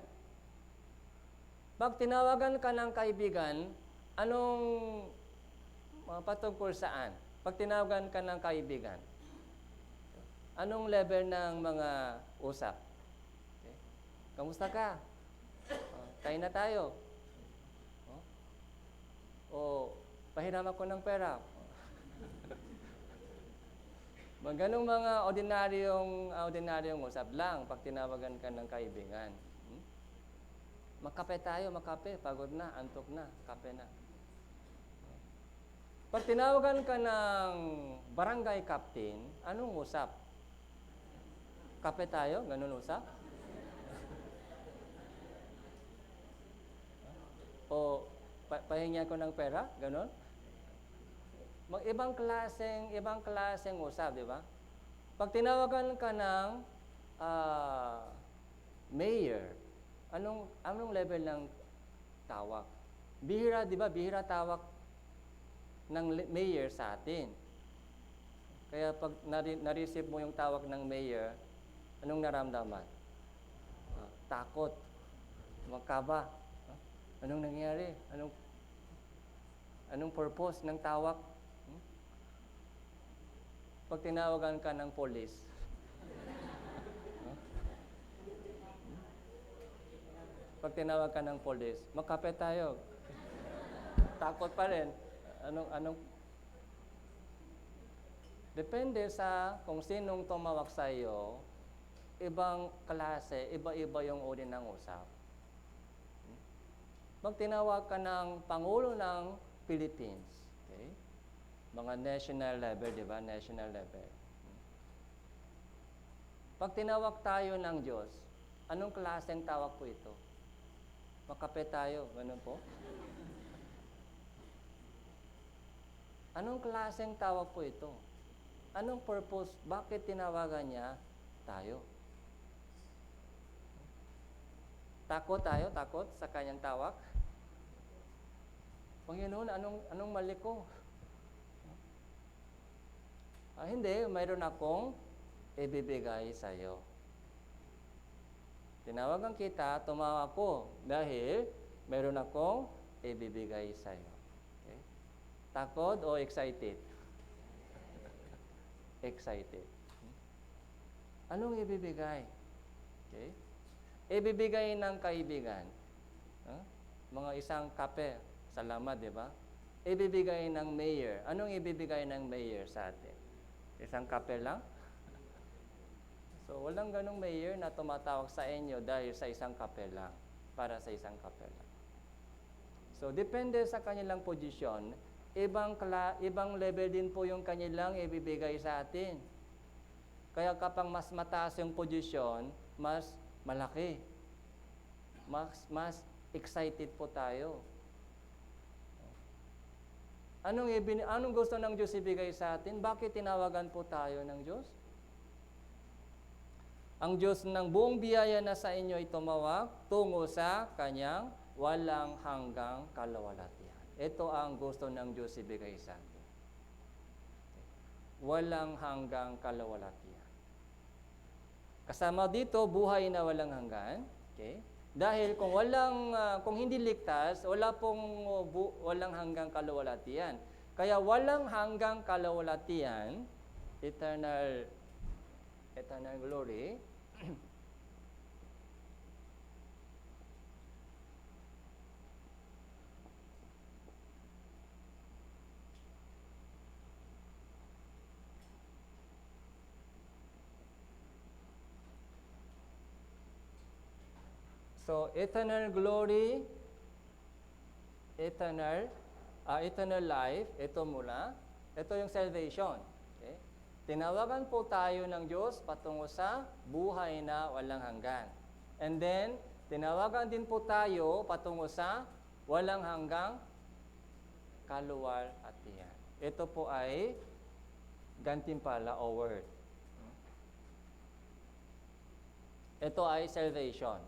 Pag tinawagan ka ng kaibigan, anong patungkol saan? Pag tinawagan ka ng kaibigan, anong level ng mga usap? Okay. Kamusta ka? Kain na tayo. O pahiram ako ng pera. Ganong mga ordinaryong usap lang pag tinawagan ka ng kaibigan. Makape tayo, makape. Pagod na, antok na, kape na. Pag tinawagan ka ng barangay captain, anong usap? Kape tayo? Ganun usap? O pahingi ko ng pera? Ganun? Ibang klaseng usap, di ba? Pag tinawagan ka ng mayor, anong level ng tawag? Bihira, di ba? Bihira tawag ng mayor sa atin. Kaya pag na-receive mo yung tawag ng mayor, anong naramdaman? Takot, magkaba. Anong nangyari? Anong purpose ng tawag? Pag tinawagan ka ng police, pag tinawag ka ng police, magkape tayo. Takot pa rin. Depende sa kung sinong tumawag sa iyo, ibang klase, iba-iba yung uri ng usap. Pag tinawag ka ng Pangulo ng Philippines, okay? Mga national level, di ba? National level. Pag tinawag tayo ng Diyos, anong klaseng tawag po ito? Makape tayo, ganun po? Anong klaseng tawag po ito? Anong purpose? Bakit tinawagan niya tayo? Takot tayo? Takot sa kanyang tawag? Panginoon, anong mali ko? Hindi, mayroon akong ibibigay sa iyo. Tinawagan kita, tumawa ko dahil mayroon akong ibibigay sa iyo. Okay? Takot o excited? Excited. Anong ibibigay? Okay? Ibibigay ng kaibigan. Mga isang kape, salamat, di ba? Ibibigay ng mayor. Anong ibibigay ng mayor sa atin? Isang kape lang? So, walang ganong mayor na tumatawag sa inyo dahil sa isang kape lang. Para sa isang kape lang. So, depende sa kanilang posisyon, ibang level din po yung kanilang ibibigay sa atin. Kaya kapag mas mataas yung posisyon, mas malaki. Mas excited po tayo. Anong gusto ng Diyos ibigay sa atin? Bakit tinawagan po tayo ng Diyos? Ang Diyos ng buong biyaya na sa inyo ay tumawag tungo sa Kanyang walang hanggang kalawalatian. Ito ang gusto ng Diyos ibigay sa atin. Walang hanggang kalawalatian. Kasama dito, buhay na walang hanggan. Okay? Dahil kung hindi ligtas, walang hanggang kalawalatian. Kaya walang hanggang kalawalatian, eternal glory. So, eternal glory, eternal life, ito muna. Ito yung salvation. Okay? Tinawagan po tayo ng Diyos patungo sa buhay na walang hanggan. And then, tinawagan din po tayo patungo sa walang hanggang kaluwalhatian. Ito po ay gantimpala o word. Ito ay salvation.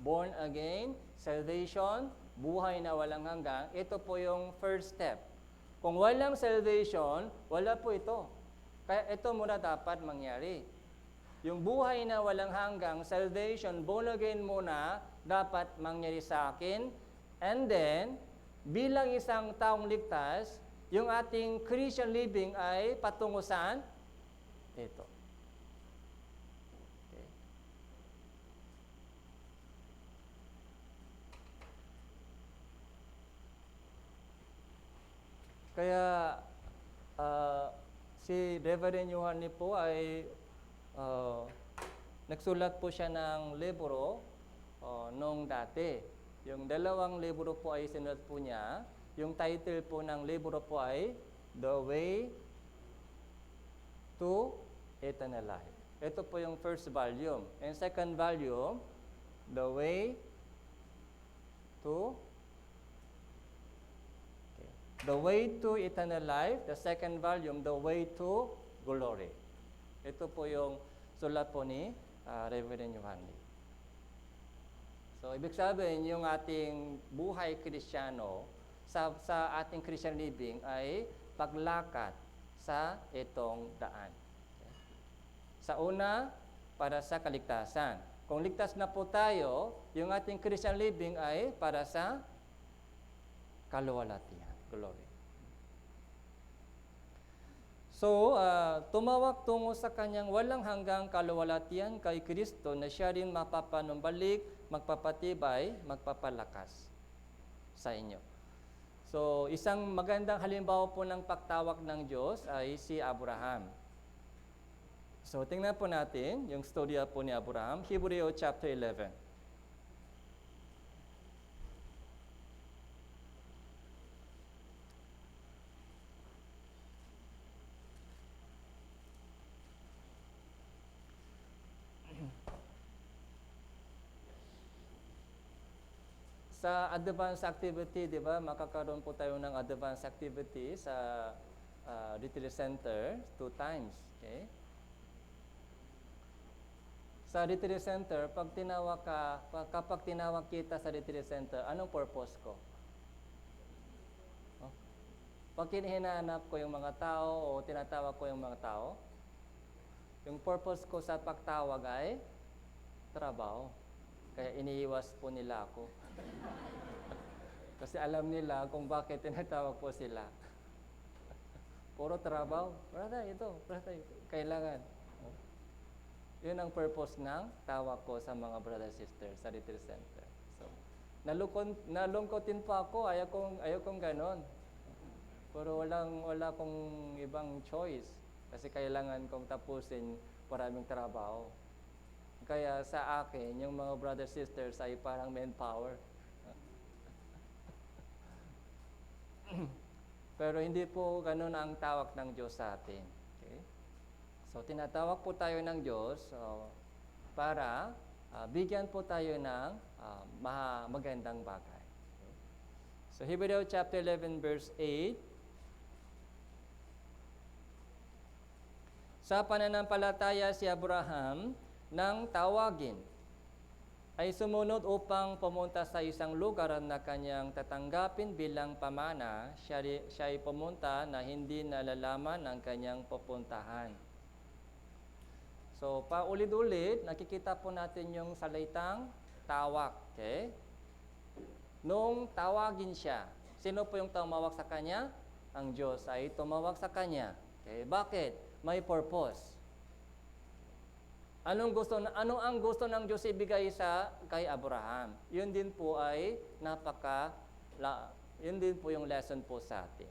Born again, salvation, buhay na walang hanggang, ito po yung first step. Kung walang salvation, wala po ito. Kaya ito muna dapat mangyari. Yung buhay na walang hanggang, salvation, born again muna, dapat mangyari sa akin. And then, bilang isang taong ligtas, yung ating Christian living ay patungo saan? Ito. Okay. Kaya si Reverend Yohani po ay nagsulat po siya ng libro noong dati. Yung dalawang libro po ay sinulat po niya. Yung title po ng libro po ay The Way to Eternal Life. Ito po yung first volume. And second volume, The Way to The Way to Eternal Life. The second volume, The Way to Glory. Ito po yung sulat po ni Reverend Yohani. So, ibig sabihin, yung ating buhay Kristiyano sa ating Christian living ay paglakad sa itong daan. Okay. Sa una, para sa kaligtasan. Kung ligtas na po tayo, yung ating Christian living ay para sa kaluwalhatian. Glory. So, tumawag tungo sa kanyang walang hanggang kaluwalhatian kay Kristo na siya rin mapapanumbalik, magpapatibay, magpapalakas sa inyo. So, isang magandang halimbawa po ng pagtawag ng Diyos ay si Abraham. So, tingnan po natin yung storya po ni Abraham, Hebreo chapter 11. Sa advanced activity, di ba, makakaroon po tayo ng advanced activity sa retreat center 2 times. Okay? Sa retreat center, kapag tinawag kita sa retreat center, anong purpose ko? Oh? Pag hinahanap ko yung mga tao o tinatawag ko yung mga tao, yung purpose ko sa pagtawag ay trabaho. Kaya iniiwas po nila ako. Kasi alam nila kung bakit tinatawag po sila. Puro trabaho. Brother, ito. Kailangan. Yun ang purpose ng tawag ko sa mga brother sisters sa retreat center. So, nalungkotin pa ako. Ayaw kong ganon. Pero wala kong ibang choice. Kasi kailangan kong tapusin maraming trabaho. Kaya sa akin, yung mga brother sisters ay parang manpower. Pero hindi po ganun ang tawag ng Diyos sa atin. Okay? So, tinatawag po tayo ng Diyos para bigyan po tayo ng magandang bagay. Okay? So, Hebreo chapter 11 verse 8. Sa pananampalataya si Abraham nang tawagin ay sumunod upang pumunta sa isang lugar na kanyang tatanggapin bilang pamana. Siya ay pumunta na hindi nalalaman ang kanyang pupuntahan. So, paulit-ulit, nakikita po natin yung salitang tawag. Okay? Nung tawagin siya, sino po yung tumawag sa kanya? Ang Diyos ay tumawag sa kanya. Okay? Bakit? May purpose. Ano ang gusto ng Diyos ibigay kay Abraham? Yun din po ay yun din po yung lesson po sa atin.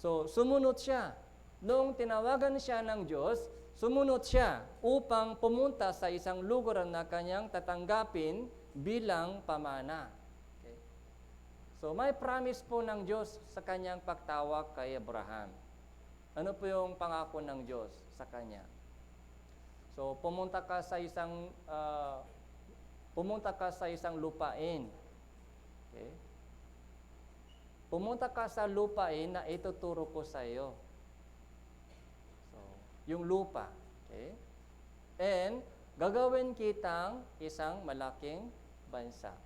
So, sumunod siya. Noong tinawagan siya ng Diyos, sumunod siya upang pumunta sa isang lugar na kanyang tatanggapin bilang pamana. Okay? So, may promise po ng Diyos sa kanyang pagtawag kay Abraham. Ano po yung pangako ng Diyos sa kanya? So, pumunta ka sa isang lupain. Okay? Pumunta ka sa lupain na ituturo ko sa iyo. So, yung lupa. Okay? And, gagawin kitang isang malaking bansa.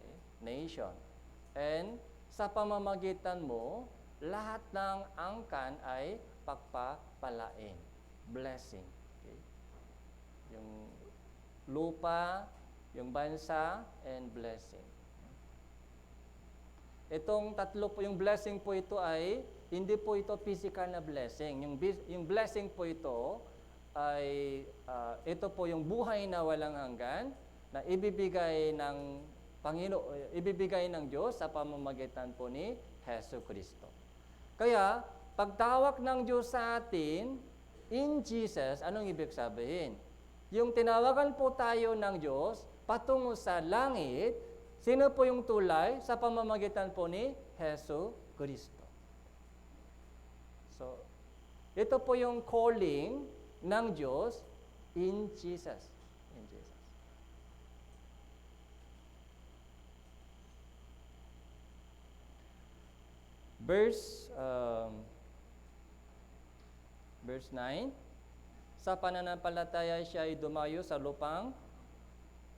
Okay? Nation. And, sa pamamagitan mo, lahat ng angkan ay pagpapalain. Blessing. Okay? Yung lupa, yung bansa, and blessing. itong tatlo po, yung blessing po ito ay, hindi po ito physical na blessing. Yung blessing po ito ay, ito po yung buhay na walang hanggan, na ibibigay ng ibibigay ng Diyos sa pamamagitan po ni Hesus Kristo. Kaya, pagtawag ng Diyos sa atin, in Jesus, anong ibig sabihin? Yung tinawagan po tayo ng Diyos patungo sa langit, sino po yung tulay? Sa pamamagitan po ni Hesus Kristo. So, ito po yung calling ng Diyos in Jesus. In Jesus. Verse 9, sa pananampalataya siya ay dumayo sa lupang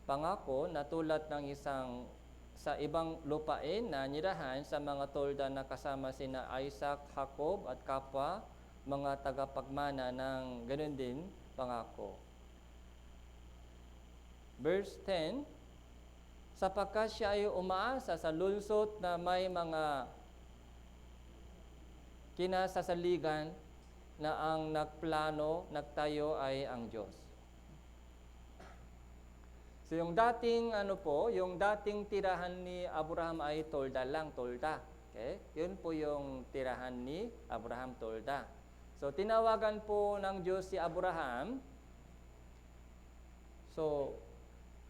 pangako na tulad ng sa ibang lupain na nirahan sa mga tolda na kasama sina Isaac, Jacob at kapwa mga tagapagmana ng ganun din pangako. Verse 10, sapagkat siya ay umaasa sa lungsod na may mga kinasasaligan na ang nagplano, nagtayo ay ang Diyos. So yung dating yung dating tirahan ni Abraham ay tolda lang, tolda. Okay? Yun po yung tirahan ni Abraham, tolda. So tinawagan po ng Diyos si Abraham, so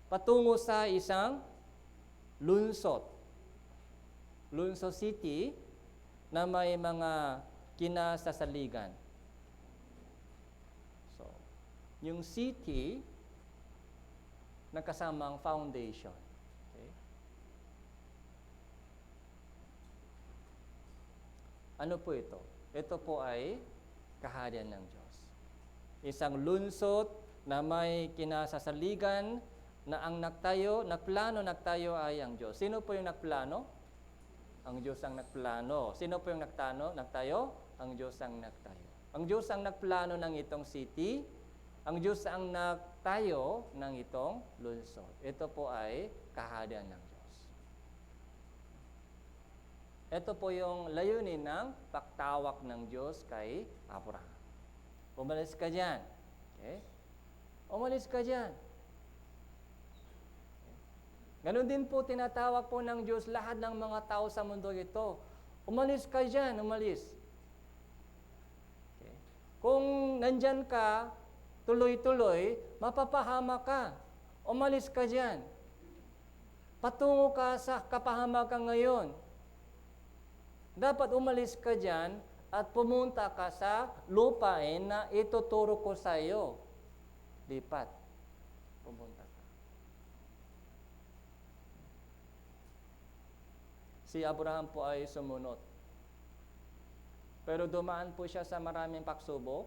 patungo sa isang lungsod city na may mga kinasasaligan. So, yung city na kasamang foundation. Okay? Ano po ito? Ito po ay kaharian ng Diyos. Isang lungsod na may kinasasaligan na ang nagplano ay ang Diyos. Sino po yung nagplano? Ang Diyos ang nagplano. Sino po yung nagtayo? Ang Diyos ang nagtayo. Ang Diyos ang nagplano ng itong city. Ang Diyos ang nagtayo ng itong lungsod. Ito po ay kaharian ng Diyos. Ito po yung layunin ng pagtawag ng Diyos kay Abraham. Umalis ka dyan. Okay? Umalis ka dyan. Ganon din po tinatawag po ng Diyos lahat ng mga tao sa mundo ito. Umalis ka dyan, umalis. Okay. Kung nandyan ka, tuloy-tuloy, mapapahama ka. Umalis ka dyan. Patungo ka sa kapahamakan ngayon. Dapat umalis ka dyan at pumunta ka sa lupain na ituturo ko sa iyo. Lipat. Pumunta ka. Si Abraham po ay sumunod. Pero dumaan po siya sa maraming pagsubok.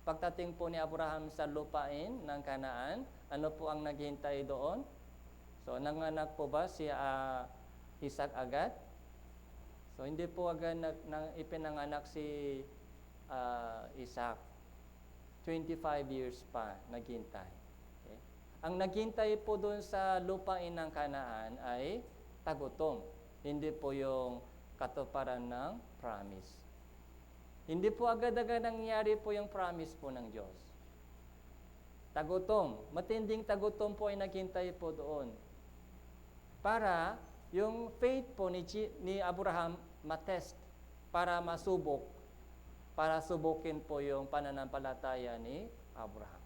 Pagdating po ni Abraham sa lupain ng Kanaan, ano po ang naghihintay doon? So, nanganak po ba si Isaac agad? So, hindi po agad ipinanganak si Isaac. 25 years pa naghintay. Okay? Ang naghintay po doon sa lupain ng Kanaan ay tagutom. Hindi po yung katuparan ng promise. Hindi po agad-agad nangyari po yung promise po ng Diyos. Tagutom. Matinding tagutom po ay naghintay po doon. Para yung faith po ni Abraham matest. Para masubok. Para subukin po yung pananampalataya ni Abraham.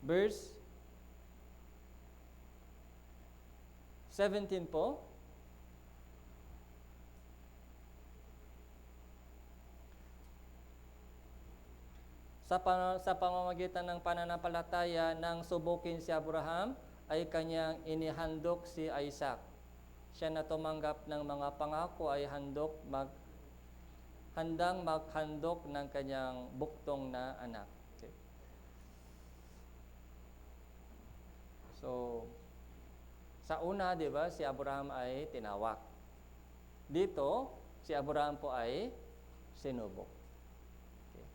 Verse 17 po. Sa pamamagitan ng pananampalataya ng subukin si Abraham, ay kanyang inihandok si Isaac. Siya na tumanggap ng mga pangako ay handang maghandok ng kanyang buktong na anak. Okay. So, sa una, di ba, si Abraham ay tinawag. Dito, si Abraham po ay sinubok. Okay.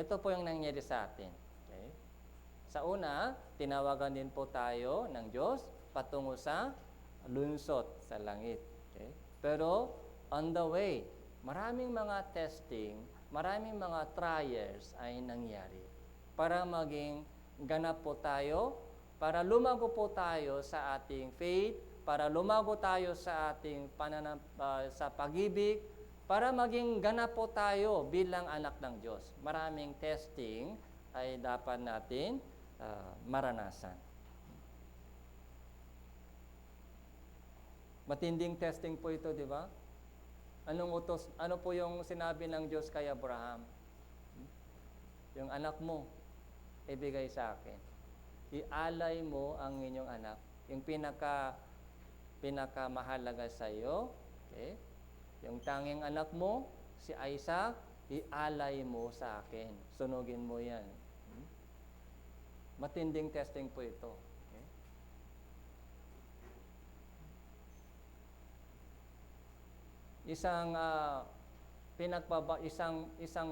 Ito po yung nangyari sa atin. Okay. Okay? Sa una, tinawagan din po tayo ng Diyos patungo sa lunsot sa langit. Okay? Pero on the way, maraming mga testing, maraming mga trials ay nangyari para maging ganap po tayo, para lumago po tayo sa ating faith, para lumago tayo sa ating sa pag-ibig, para maging ganap po tayo bilang anak ng Diyos. Maraming testing ay dapat natin maranasan. Matinding testing po ito, di ba? Ano po yung sinabi ng Diyos kay Abraham? Yung anak mo, ibigay sa akin. Ialay mo ang inyong anak. Yung pinakamahalaga sa iyo, okay? Yung tanging anak mo, si Isaac, ialay mo sa akin. Sunugin mo yan. Matinding testing po ito. Okay? Isang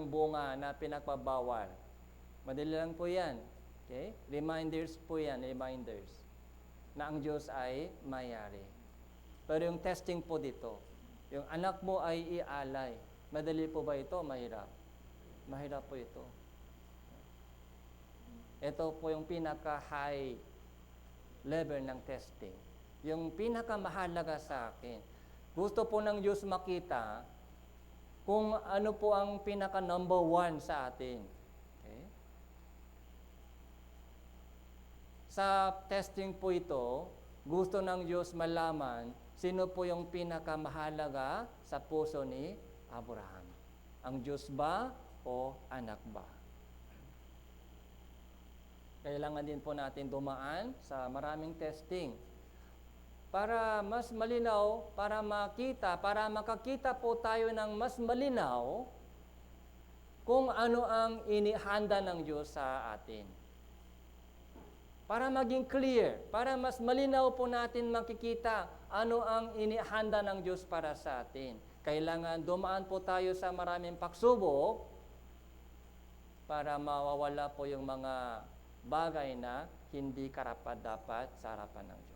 bunga na pinagpabawal. Madali lang po yan. Okay? Reminders po yan, reminders. Na ang Diyos ay mayari. Pero yung testing po dito, yung anak mo ay ialay. Madali po ba ito? Mahirap. Mahirap po ito. Ito po yung pinaka-high level ng testing. Yung pinakamahalaga sa akin. Gusto po ng Diyos makita kung ano po ang pinaka-number 1 sa atin. Okay? Sa testing po ito, gusto ng Diyos malaman sino po yung pinakamahalaga sa puso ni Abraham. Ang Diyos ba o anak ba? Kailangan din po natin dumaan sa maraming testing para mas malinaw, para makakita po tayo ng mas malinaw kung ano ang inihanda ng Diyos sa atin. Para maging clear, para mas malinaw po natin makikita ano ang inihanda ng Diyos para sa atin. Kailangan dumaan po tayo sa maraming pagsubok para mawawala po yung mga bagay na hindi karapat-dapat sa harapan ng Diyos.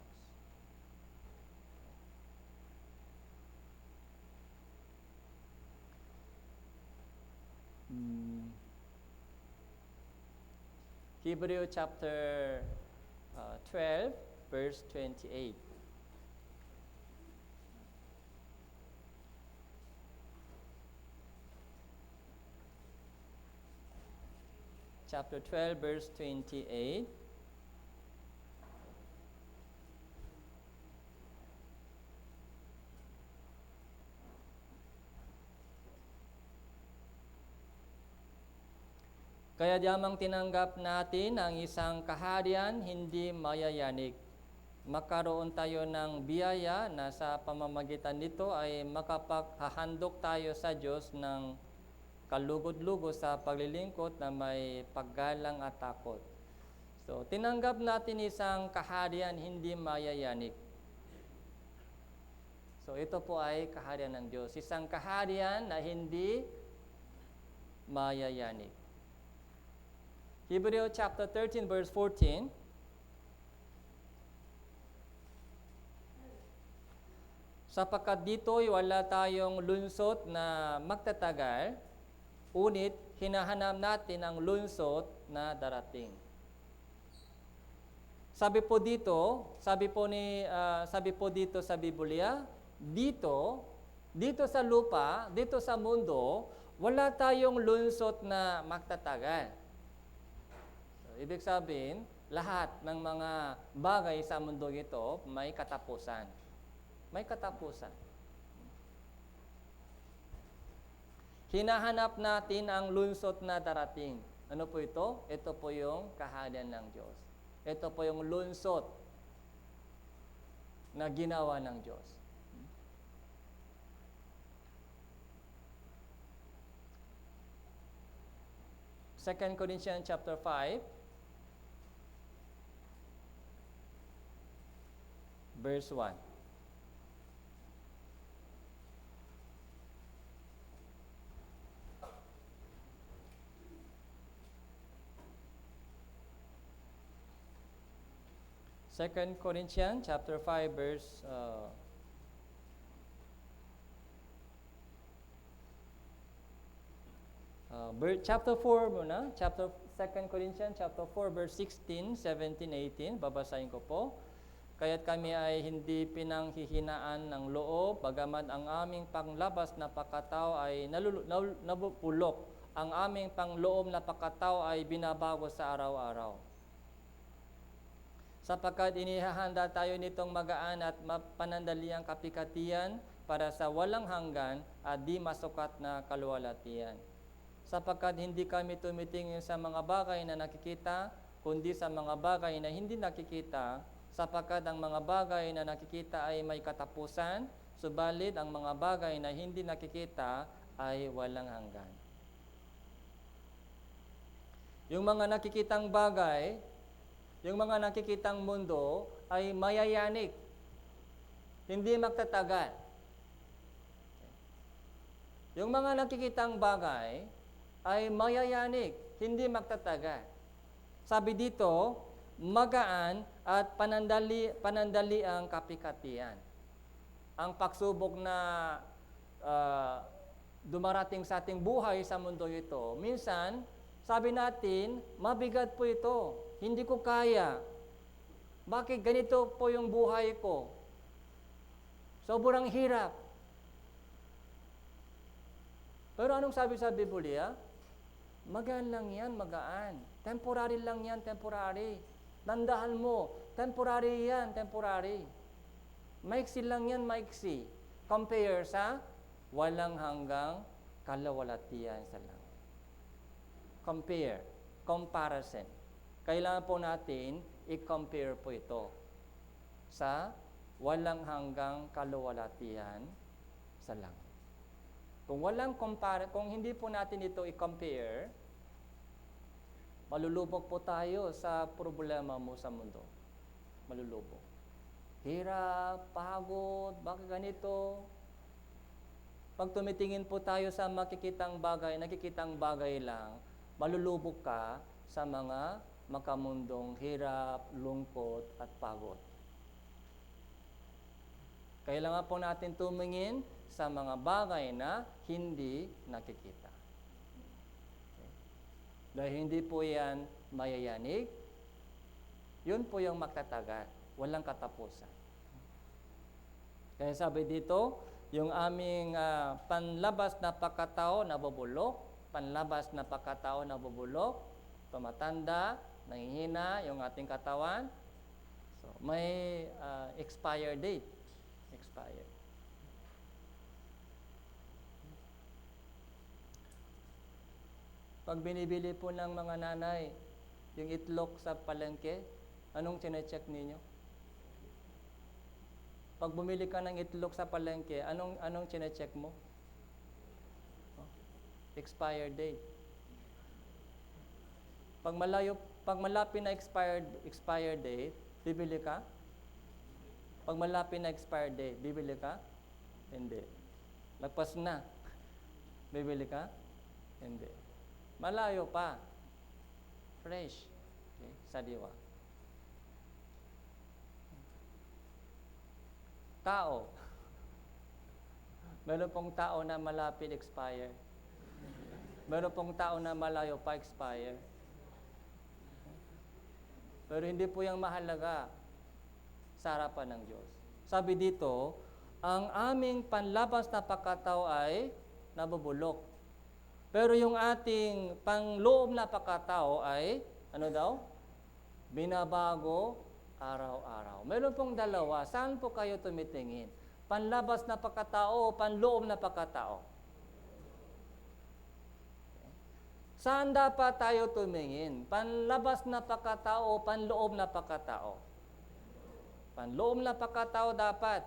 Hebrew chapter 12, verse 28. Chapter 12, verse 28. Kaya diamang tinanggap natin ang isang kaharian hindi mayayanig. Magkaroon tayo ng biyaya na sa pamamagitan nito ay makapaghahandog tayo sa Diyos ng kalugod-lugod sa paglilingkod na may paggalang at takot. So, tinanggap natin isang kaharian hindi mayayanig. So, ito po ay kaharian ng Diyos. Isang kaharian na hindi mayayanig. Hebrew chapter 13, verse 14. Sapagkat dito'y wala tayong lunsot na magtatagal, unit hinahanap natin ang lunsot na darating. Sabi po dito sa Biblia, dito sa lupa, dito sa mundo, wala tayong lunsot na magtatagal. So, ibig sabihin, lahat ng mga bagay sa mundo ito may katapusan. May katapusan. Hinahanap natin ang lunsot na darating. Ano po ito? Ito po yung kaharian ng Diyos. Ito po yung lunsot na ginawa ng Diyos. 2 Corinthians chapter 5, verse 1. 2 Corinthians chapter 5 verse chapter 4 muna, 2 Corinthians chapter 4 verse 16, 17, 18, babasahin ko po. Kaya't kami ay hindi pinanghihinaan ng loob, bagaman ang aming panglabas na pakatao ay nabupulok, ang aming pangloob na pakatao ay binabago sa araw-araw. Sapagkat inihahanda tayo nitong magaan at panandaliang kapikatian para sa walang hanggan at di masukat na kaluwalhatian. Sapagkat hindi kami tumitingin sa mga bagay na nakikita, kundi sa mga bagay na hindi nakikita, sapagkat ang mga bagay na nakikita ay may katapusan, subalit ang mga bagay na hindi nakikita ay walang hanggan. Yung mga nakikitang bagay, yung mga nakikitang mundo ay mayayanig, hindi magtatagal. Yung mga nakikitang bagay ay mayayanig, hindi magtatagal. Sabi dito, magaan at panandali ang kapikatian. Ang pagsubok na dumarating sa ating buhay sa mundo ito, minsan, sabi natin, mabigat po ito, hindi ko kaya. Bakit ganito po yung buhay ko? Sobrang hirap. Pero anong sabi sa Biblia? Magaan lang yan, magaan. Temporary lang yan, temporary. Tandaan mo, temporary yan, temporary. Maiksi lang yan, maiksi. Compare sa walang hanggang kaluwalhatian sa langit. Compare, comparison. Kailangan po natin i-compare po ito sa walang hanggang kaluwalhatian sa langit. Kung hindi po natin ito i-compare, malulubog po tayo sa problema mo sa mundo. Malulubog. Hirap, pagod, bakit ganito? Pag tumitingin po tayo sa nakikitang bagay lang, malulubog ka sa mga makamundong hirap, lungkot, at pagod. Kailangan po natin tumingin sa mga bagay na hindi nakikita. Okay. Dahil hindi po yan mayayanig, yun po yung magtatagal, walang katapusan. Kaya sabi dito, yung aming panlabas na pagkatao na bubulok, tumatanda, nanghihina yung ating katawan. So, may expire date. Expire. Pag binibili po ng mga nanay yung itlog sa palengke, anong chine-check ninyo? Pag bumili ka ng itlog sa palengke, anong chine-check mo? Expire date. Pag malapit na expired date, bibili ka? Pag malapit na expired date, bibili ka? Hindi. Lagpas na. Bibili ka? Hindi. Malayo pa. Fresh. Okay, sariwa. Tao. Meron pong tao na malapit expire. Meron pong tao na malayo pa expire. Pero hindi po yung mahalaga sa harapan ng Diyos. Sabi dito, ang aming panlabas na pagkatao ay nabubulok. Pero yung ating panloob na pagkatao ay, ano daw? Binabago araw-araw. Meron pong dalawa. Saan po kayo tumitingin? Panlabas na pagkatao o panloob na pagkatao? Saan dapat tayo tumingin? Panlabas na pagkatao o panloob na pagkatao? Panloob na pagkatao dapat.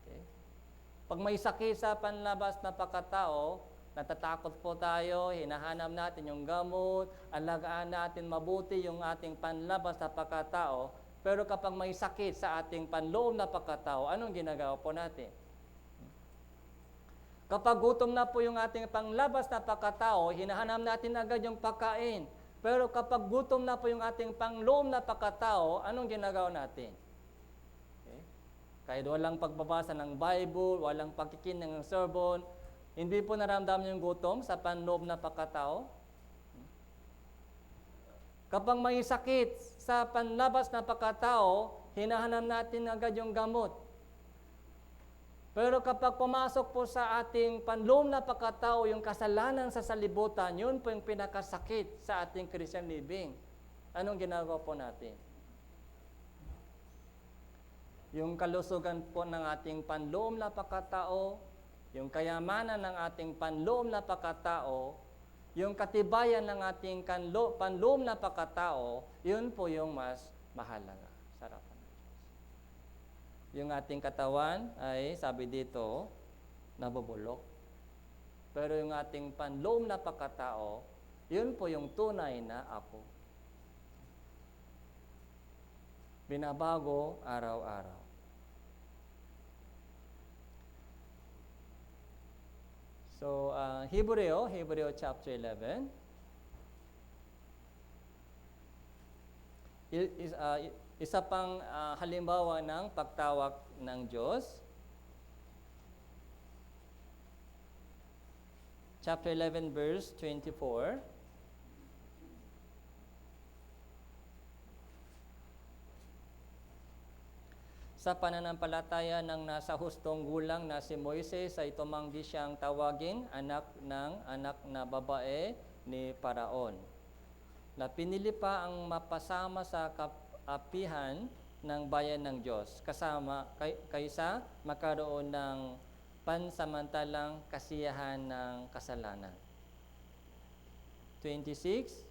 Okay. Pag may sakit sa panlabas na pagkatao, natatakot po tayo, hinahanap natin yung gamot, alagaan natin mabuti yung ating panlabas na pagkatao. Pero kapag may sakit sa ating panloob na pagkatao, anong ginagawa po natin? Kapag gutom na po yung ating panglabas na pagkatao, hinahanap natin agad yung pagkain. Pero kapag gutom na po yung ating pangloob na pagkatao, anong ginagawa natin? Okay? Kahit walang pagbabasa ng Bible, walang pagkikinig ng sermon, hindi po naramdaman yung gutom sa panloob na pagkatao. Kapag may sakit sa panlabas na pagkatao, hinahanap natin agad yung gamot. Pero kapag pumasok po sa ating panloob na pagkatao, yung kasalanan sa salibutan, yun po yung pinakasakit sa ating Christian living. Anong ginagawa po natin? Yung kalusugan po ng ating panloob na pagkatao, yung kayamanan ng ating panloob na pagkatao, yung katibayan ng ating panloob na pagkatao, yun po yung mas mahalaga sa harapan ng Diyos. Yung ating katawan ay, sabi dito, nabubulok. Pero yung ating panloob na pagkatao, yun po yung tunay na ako. Binabago araw-araw. So, Hebreo chapter 11. Isa pang halimbawa ng pagtawag ng Diyos. Chapter 11 verse 24. Sa pananampalataya ng nasa hustong gulang na si Moises ay tumanggi siyang tawaging anak na babae ni Paraon, na pinili pa ang mapasama sa kaapihan ng bayan ng Diyos kaysa magkaroon ng pansamantalang kasiyahan ng kasalanan. 26,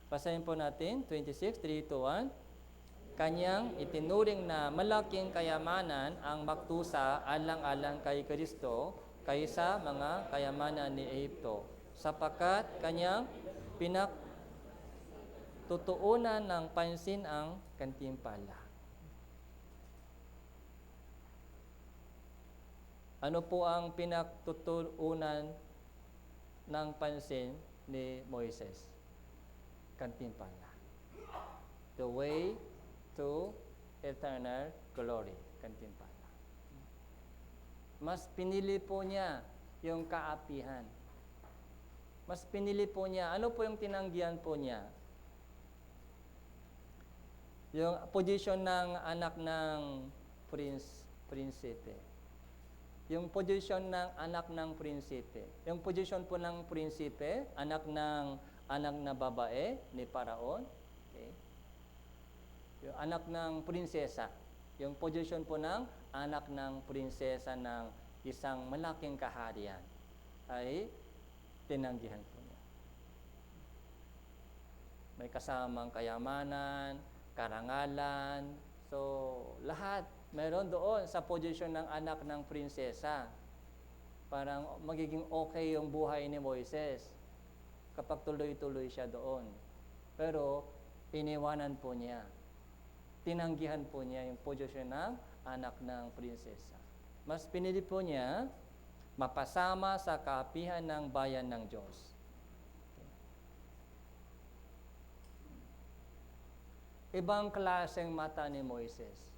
basahin po natin, 26, 3, 2, 1. Kanyang itinuring na malaking kayamanan ang magtusa alang-alang kay Kristo kaysa mga kayamanan ni Ehipto, sapagkat kanyang pinagtutuunan ng pansin ang gantimpala. Ano po ang pinagtutuunan ng pansin ni Moises? Gantimpala. The way to eternal glory. Gantimpala. Mas pinili po niya yung kaapihan. Mas pinili po niya. Ano po yung tinanggihan po niya? Yung position ng anak ng prinsipe. Yung position ng anak ng prinsipe. Yung position po ng prinsipe, anak na babae ni Paraon. Okay. Yung anak ng prinsesa. Yung position po ng anak ng prinsesa ng isang malaking kaharian ay tinanggihan po niya. May kasamang kayamanan, karangalan. So, lahat meron doon sa position ng anak ng prinsesa. Parang magiging okay yung buhay ni Moises kapag tuloy-tuloy siya doon. Pero, iniwanan po niya. Tinanggihan po niya yung posisyon ng anak ng prinsesa. Mas pinili po niya mapasama sa kaapihan ng bayan ng Diyos. Ibang klaseng mata ni Moises.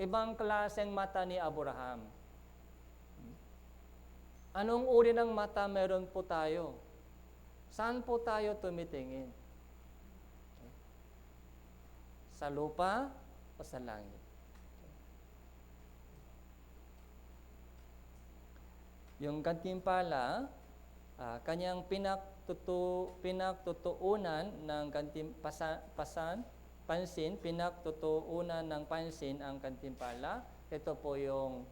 Ibang klaseng mata ni Abraham. Anong uri ng mata meron po tayo? Saan po tayo tumitingin? Sa lupa o sa langit? Yung gantimpala, kanyang pinagtutuunan ng pinagtutuunan ng pansin ang gantimpala. Ito po yung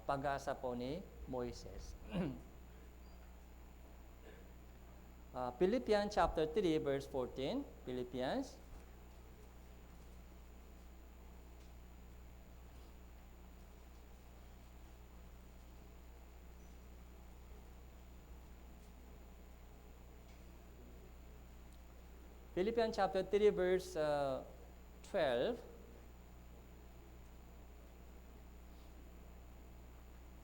pag-asa po ni Moises. Philippians chapter 3 verse 14. Philippians. Philippians chapter 3 verse 12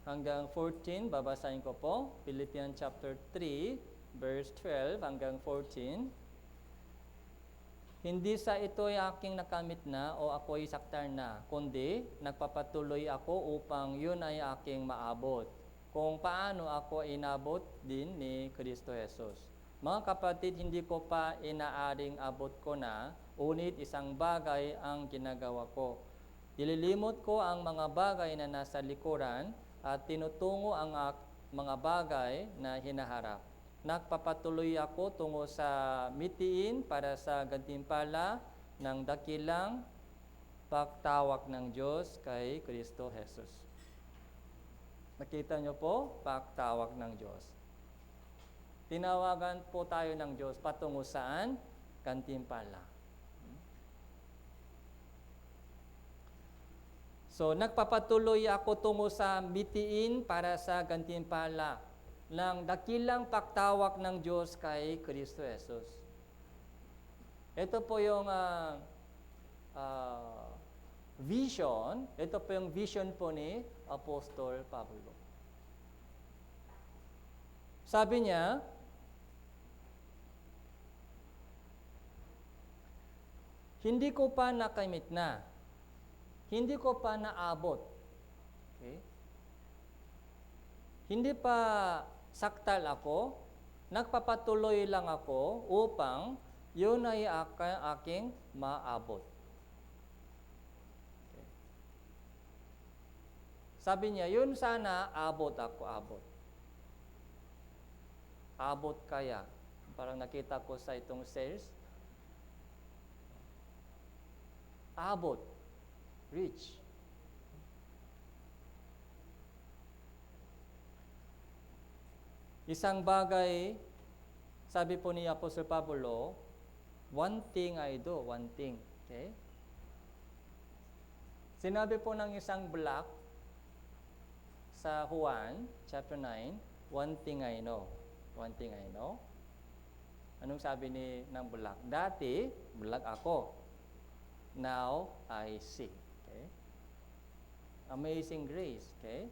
hanggang 14, babasahin ko po. Philippians chapter 3 verse 12 hanggang 14. Hindi sa ito'y aking nakamit na o ako'y saktar na, kundi nagpapatuloy ako upang yun ay aking maabot. Kung paano ako inabot din ni Kristo Jesus. Mga kapatid, hindi ko pa inaaring abot ko na, unit isang bagay ang ginagawa ko. Ililimot ko ang mga bagay na nasa likuran at tinutungo ang mga bagay na hinaharap. Nagpapatuloy ako tungo sa mitiin para sa gantimpala ng dakilang pagtawag ng Diyos kay Kristo Jesus. Nakita niyo po, pagtawag ng Diyos. Tinawagan po tayo ng Diyos patungo saan? Gantimpala. So, nagpapatuloy ako tungo sa mitiin para sa gantimpala ng dakilang pagtawag ng Diyos kay Kristo Jesus. Ito po yung vision, ito po yung vision po ni Apostol Pablo. Sabi niya, hindi ko pa nakamit na, hindi ko pa naabot. Okay? Hindi pa saktal ako, nagpapatuloy lang ako upang yun ay aking maabot. Okay. Sabi niya, yun sana abot ako, abot. Abot kaya. Parang nakita ko sa itong sales. Abot. Reach. Isang bagay, sabi po ni Apostol Pablo, one thing I do, one thing. Okay? Sinabi po ng isang black sa Juan, chapter 9, one thing I know. One thing I know. Anong sabi ng black? Dati, black ako. Now, I see. Okay? Amazing grace. Okay?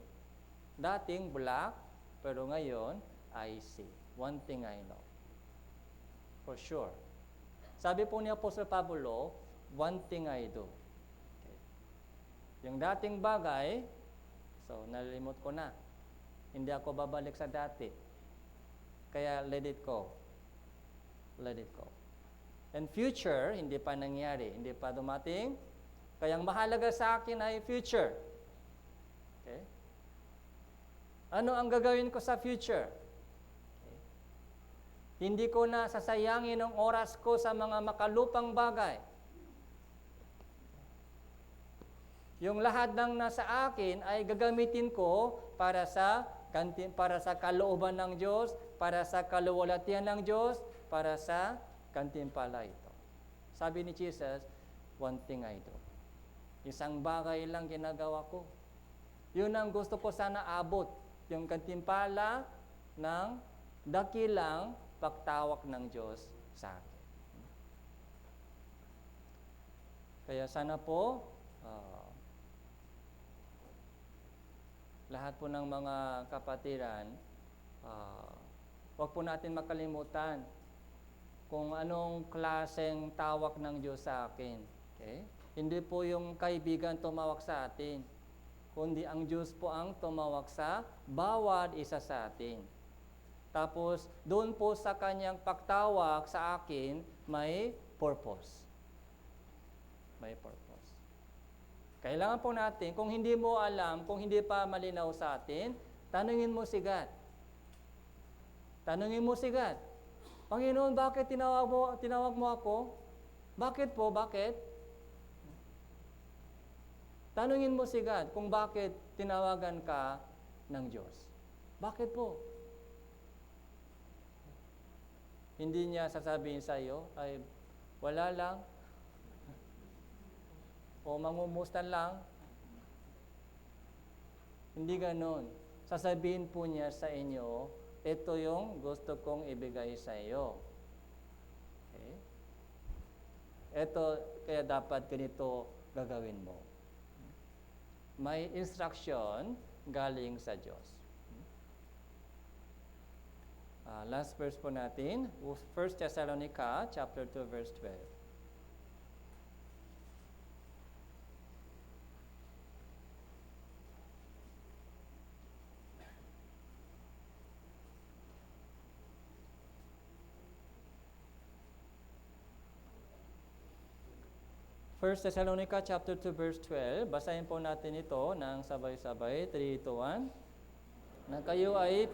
Dating black, pero ngayon, I see. One thing I know. For sure. Sabi po ni Apostol Pablo, one thing I do. Okay. Yung dating bagay, so nalilimot ko na. Hindi ako babalik sa dati. Kaya let it go. Let it go. And future, hindi pa nangyari. Hindi pa dumating. Kaya ang mahalaga sa akin ay future. Okay? Ano ang gagawin ko sa future? Hindi ko na sasayangin ang oras ko sa mga makalupang bagay. Yung lahat ng nasa akin ay gagamitin ko para sa kalooban ng Diyos, para sa kaluwalhatian ng Diyos, para sa gantimpala ito. Sabi ni Jesus, one thing I do. Isang bagay lang ginagawa ko. Yun ang gusto ko sana abot. Yung gantimpala ng dakilang pagtawag ng Diyos sa akin. Kaya sana po, lahat po ng mga kapatiran, huwag po natin makalimutan kung anong klaseng tawag ng Diyos sa akin. Okay? Hindi po yung kaibigan tumawag sa atin, kundi ang Diyos po ang tumawag sa bawat isa sa atin. Tapos, doon po sa kanyang pagtawag sa akin, may purpose. May purpose. Kailangan po natin, kung hindi mo alam, kung hindi pa malinaw sa atin, tanungin mo si God. Tanungin mo si God. Panginoon, bakit tinawag mo ako? Bakit po? Bakit? Tanungin mo si God kung bakit tinawagan ka ng Diyos. Bakit po? Hindi niya sasabihin sa iyo, ay wala lang, o mangumustan lang. Hindi ganon. Sasabihin po niya sa inyo, ito yung gusto kong ibigay sa iyo. Okay? Ito, kaya dapat ganito gagawin mo. May instruction galing sa Diyos. Last verse po natin, 1 Thessalonica chapter 2 verse 12. First Thessalonica chapter 2 verse 12. Basahin po natin ito ng sabay-sabay. 3, 2, 1. Na kayo ay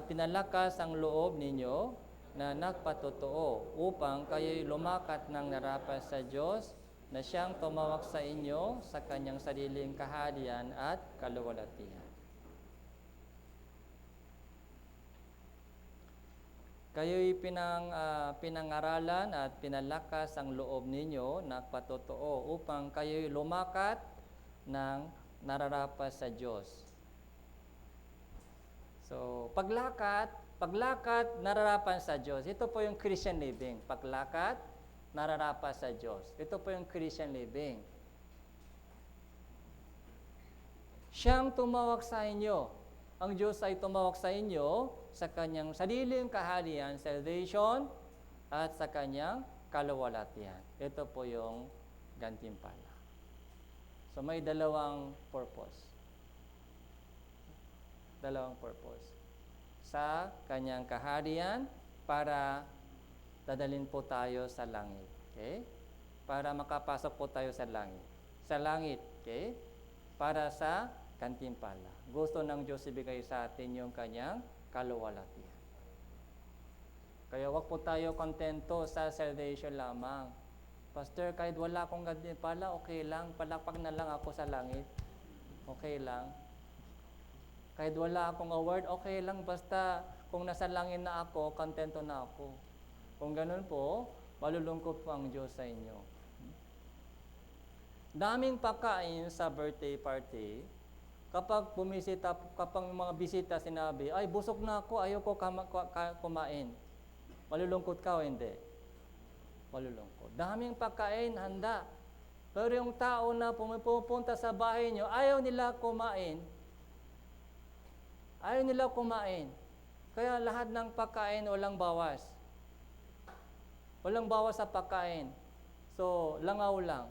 pinalakas ang loob ninyo na nagpatotoo upang kayo'y lumakat ng narapat sa Diyos na siyang tumawag sa inyo sa kanyang sariling kaharian at kaluwalhatian. Kayo'y pinangaralan at pinalakas ang loob ninyo na patotoo upang kayo'y lumakat ng nararapat sa Diyos. So, paglakad, nararapat sa Diyos. Ito po yung Christian living. Paglakad, nararapat sa Diyos. Ito po yung Christian living. Siyang tumawag sa inyo. Ang Diyos ay tumawag sa inyo sa kanyang sariling kaharian, salvation, at sa kanyang kaluwalhatian. Ito po yung gantimpala. So may dalawang purpose. Sa kanyang kaharian para dadalhin po tayo sa langit. Okay? Para makapasok po tayo sa langit. Sa langit, okay? Para sa gantimpala. Gusto ng Diyos ibigay sa atin yung kanyang kaluwalhatian. Kaya wag po tayo kontento sa salvation lamang. Pastor, kahit wala akong gantimpala, okay lang. Palakpak na lang ako sa langit. Okay lang. Kahit wala akong award, okay lang. Basta kung nasa langit na ako, kontento na ako. Kung ganun po, malulungkot po ang Diyos sa inyo. Daming pagkain sa birthday party. Kapag mga bisita sinabi, ay busog na ako, ayaw ko kumain. Malulungkot ka o hindi? Malulungkot. Daming pagkain, handa. Pero yung tao na pupunta sa bahay nyo, ayaw nila kumain. Kaya lahat ng pagkain, walang bawas. Walang bawas sa pagkain. So, langaw lang.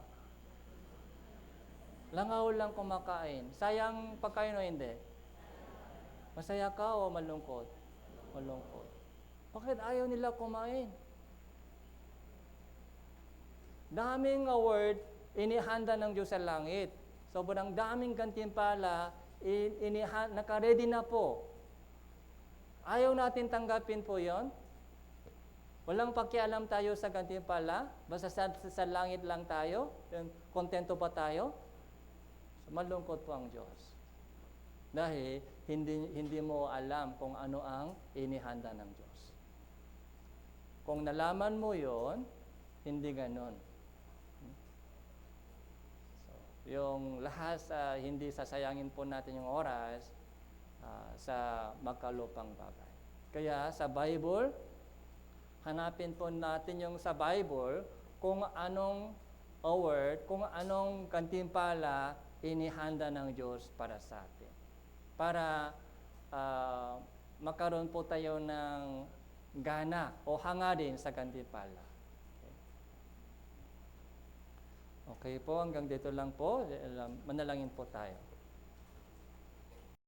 Langaw lang kumakain. Sayang pagkain o hindi? Masaya ka o malungkot? Malungkot. Bakit ayaw nila kumain? Daming award inihanda ng Diyos sa langit. Sobrang daming gantimpala naka-ready na po. Ayaw natin tanggapin po yon. Walang pakialam tayo sa gantimpala. Basta sa langit lang tayo. Kontento pa tayo. Malungkot po ang Diyos. Dahil hindi mo alam kung ano ang inihanda ng Diyos. Kung nalaman mo yon, hindi ganon. So, yung lahat hindi sasayangin po natin yung oras sa magkalupang bagay. Kaya sa Bible, hanapin po natin yung sa Bible kung anong award, kung anong gantimpala inihanda ng Diyos para sa atin. Para magkaroon po tayo ng gana o hangarin sa gantimpala. Okay po, hanggang dito lang po. Manalangin po tayo.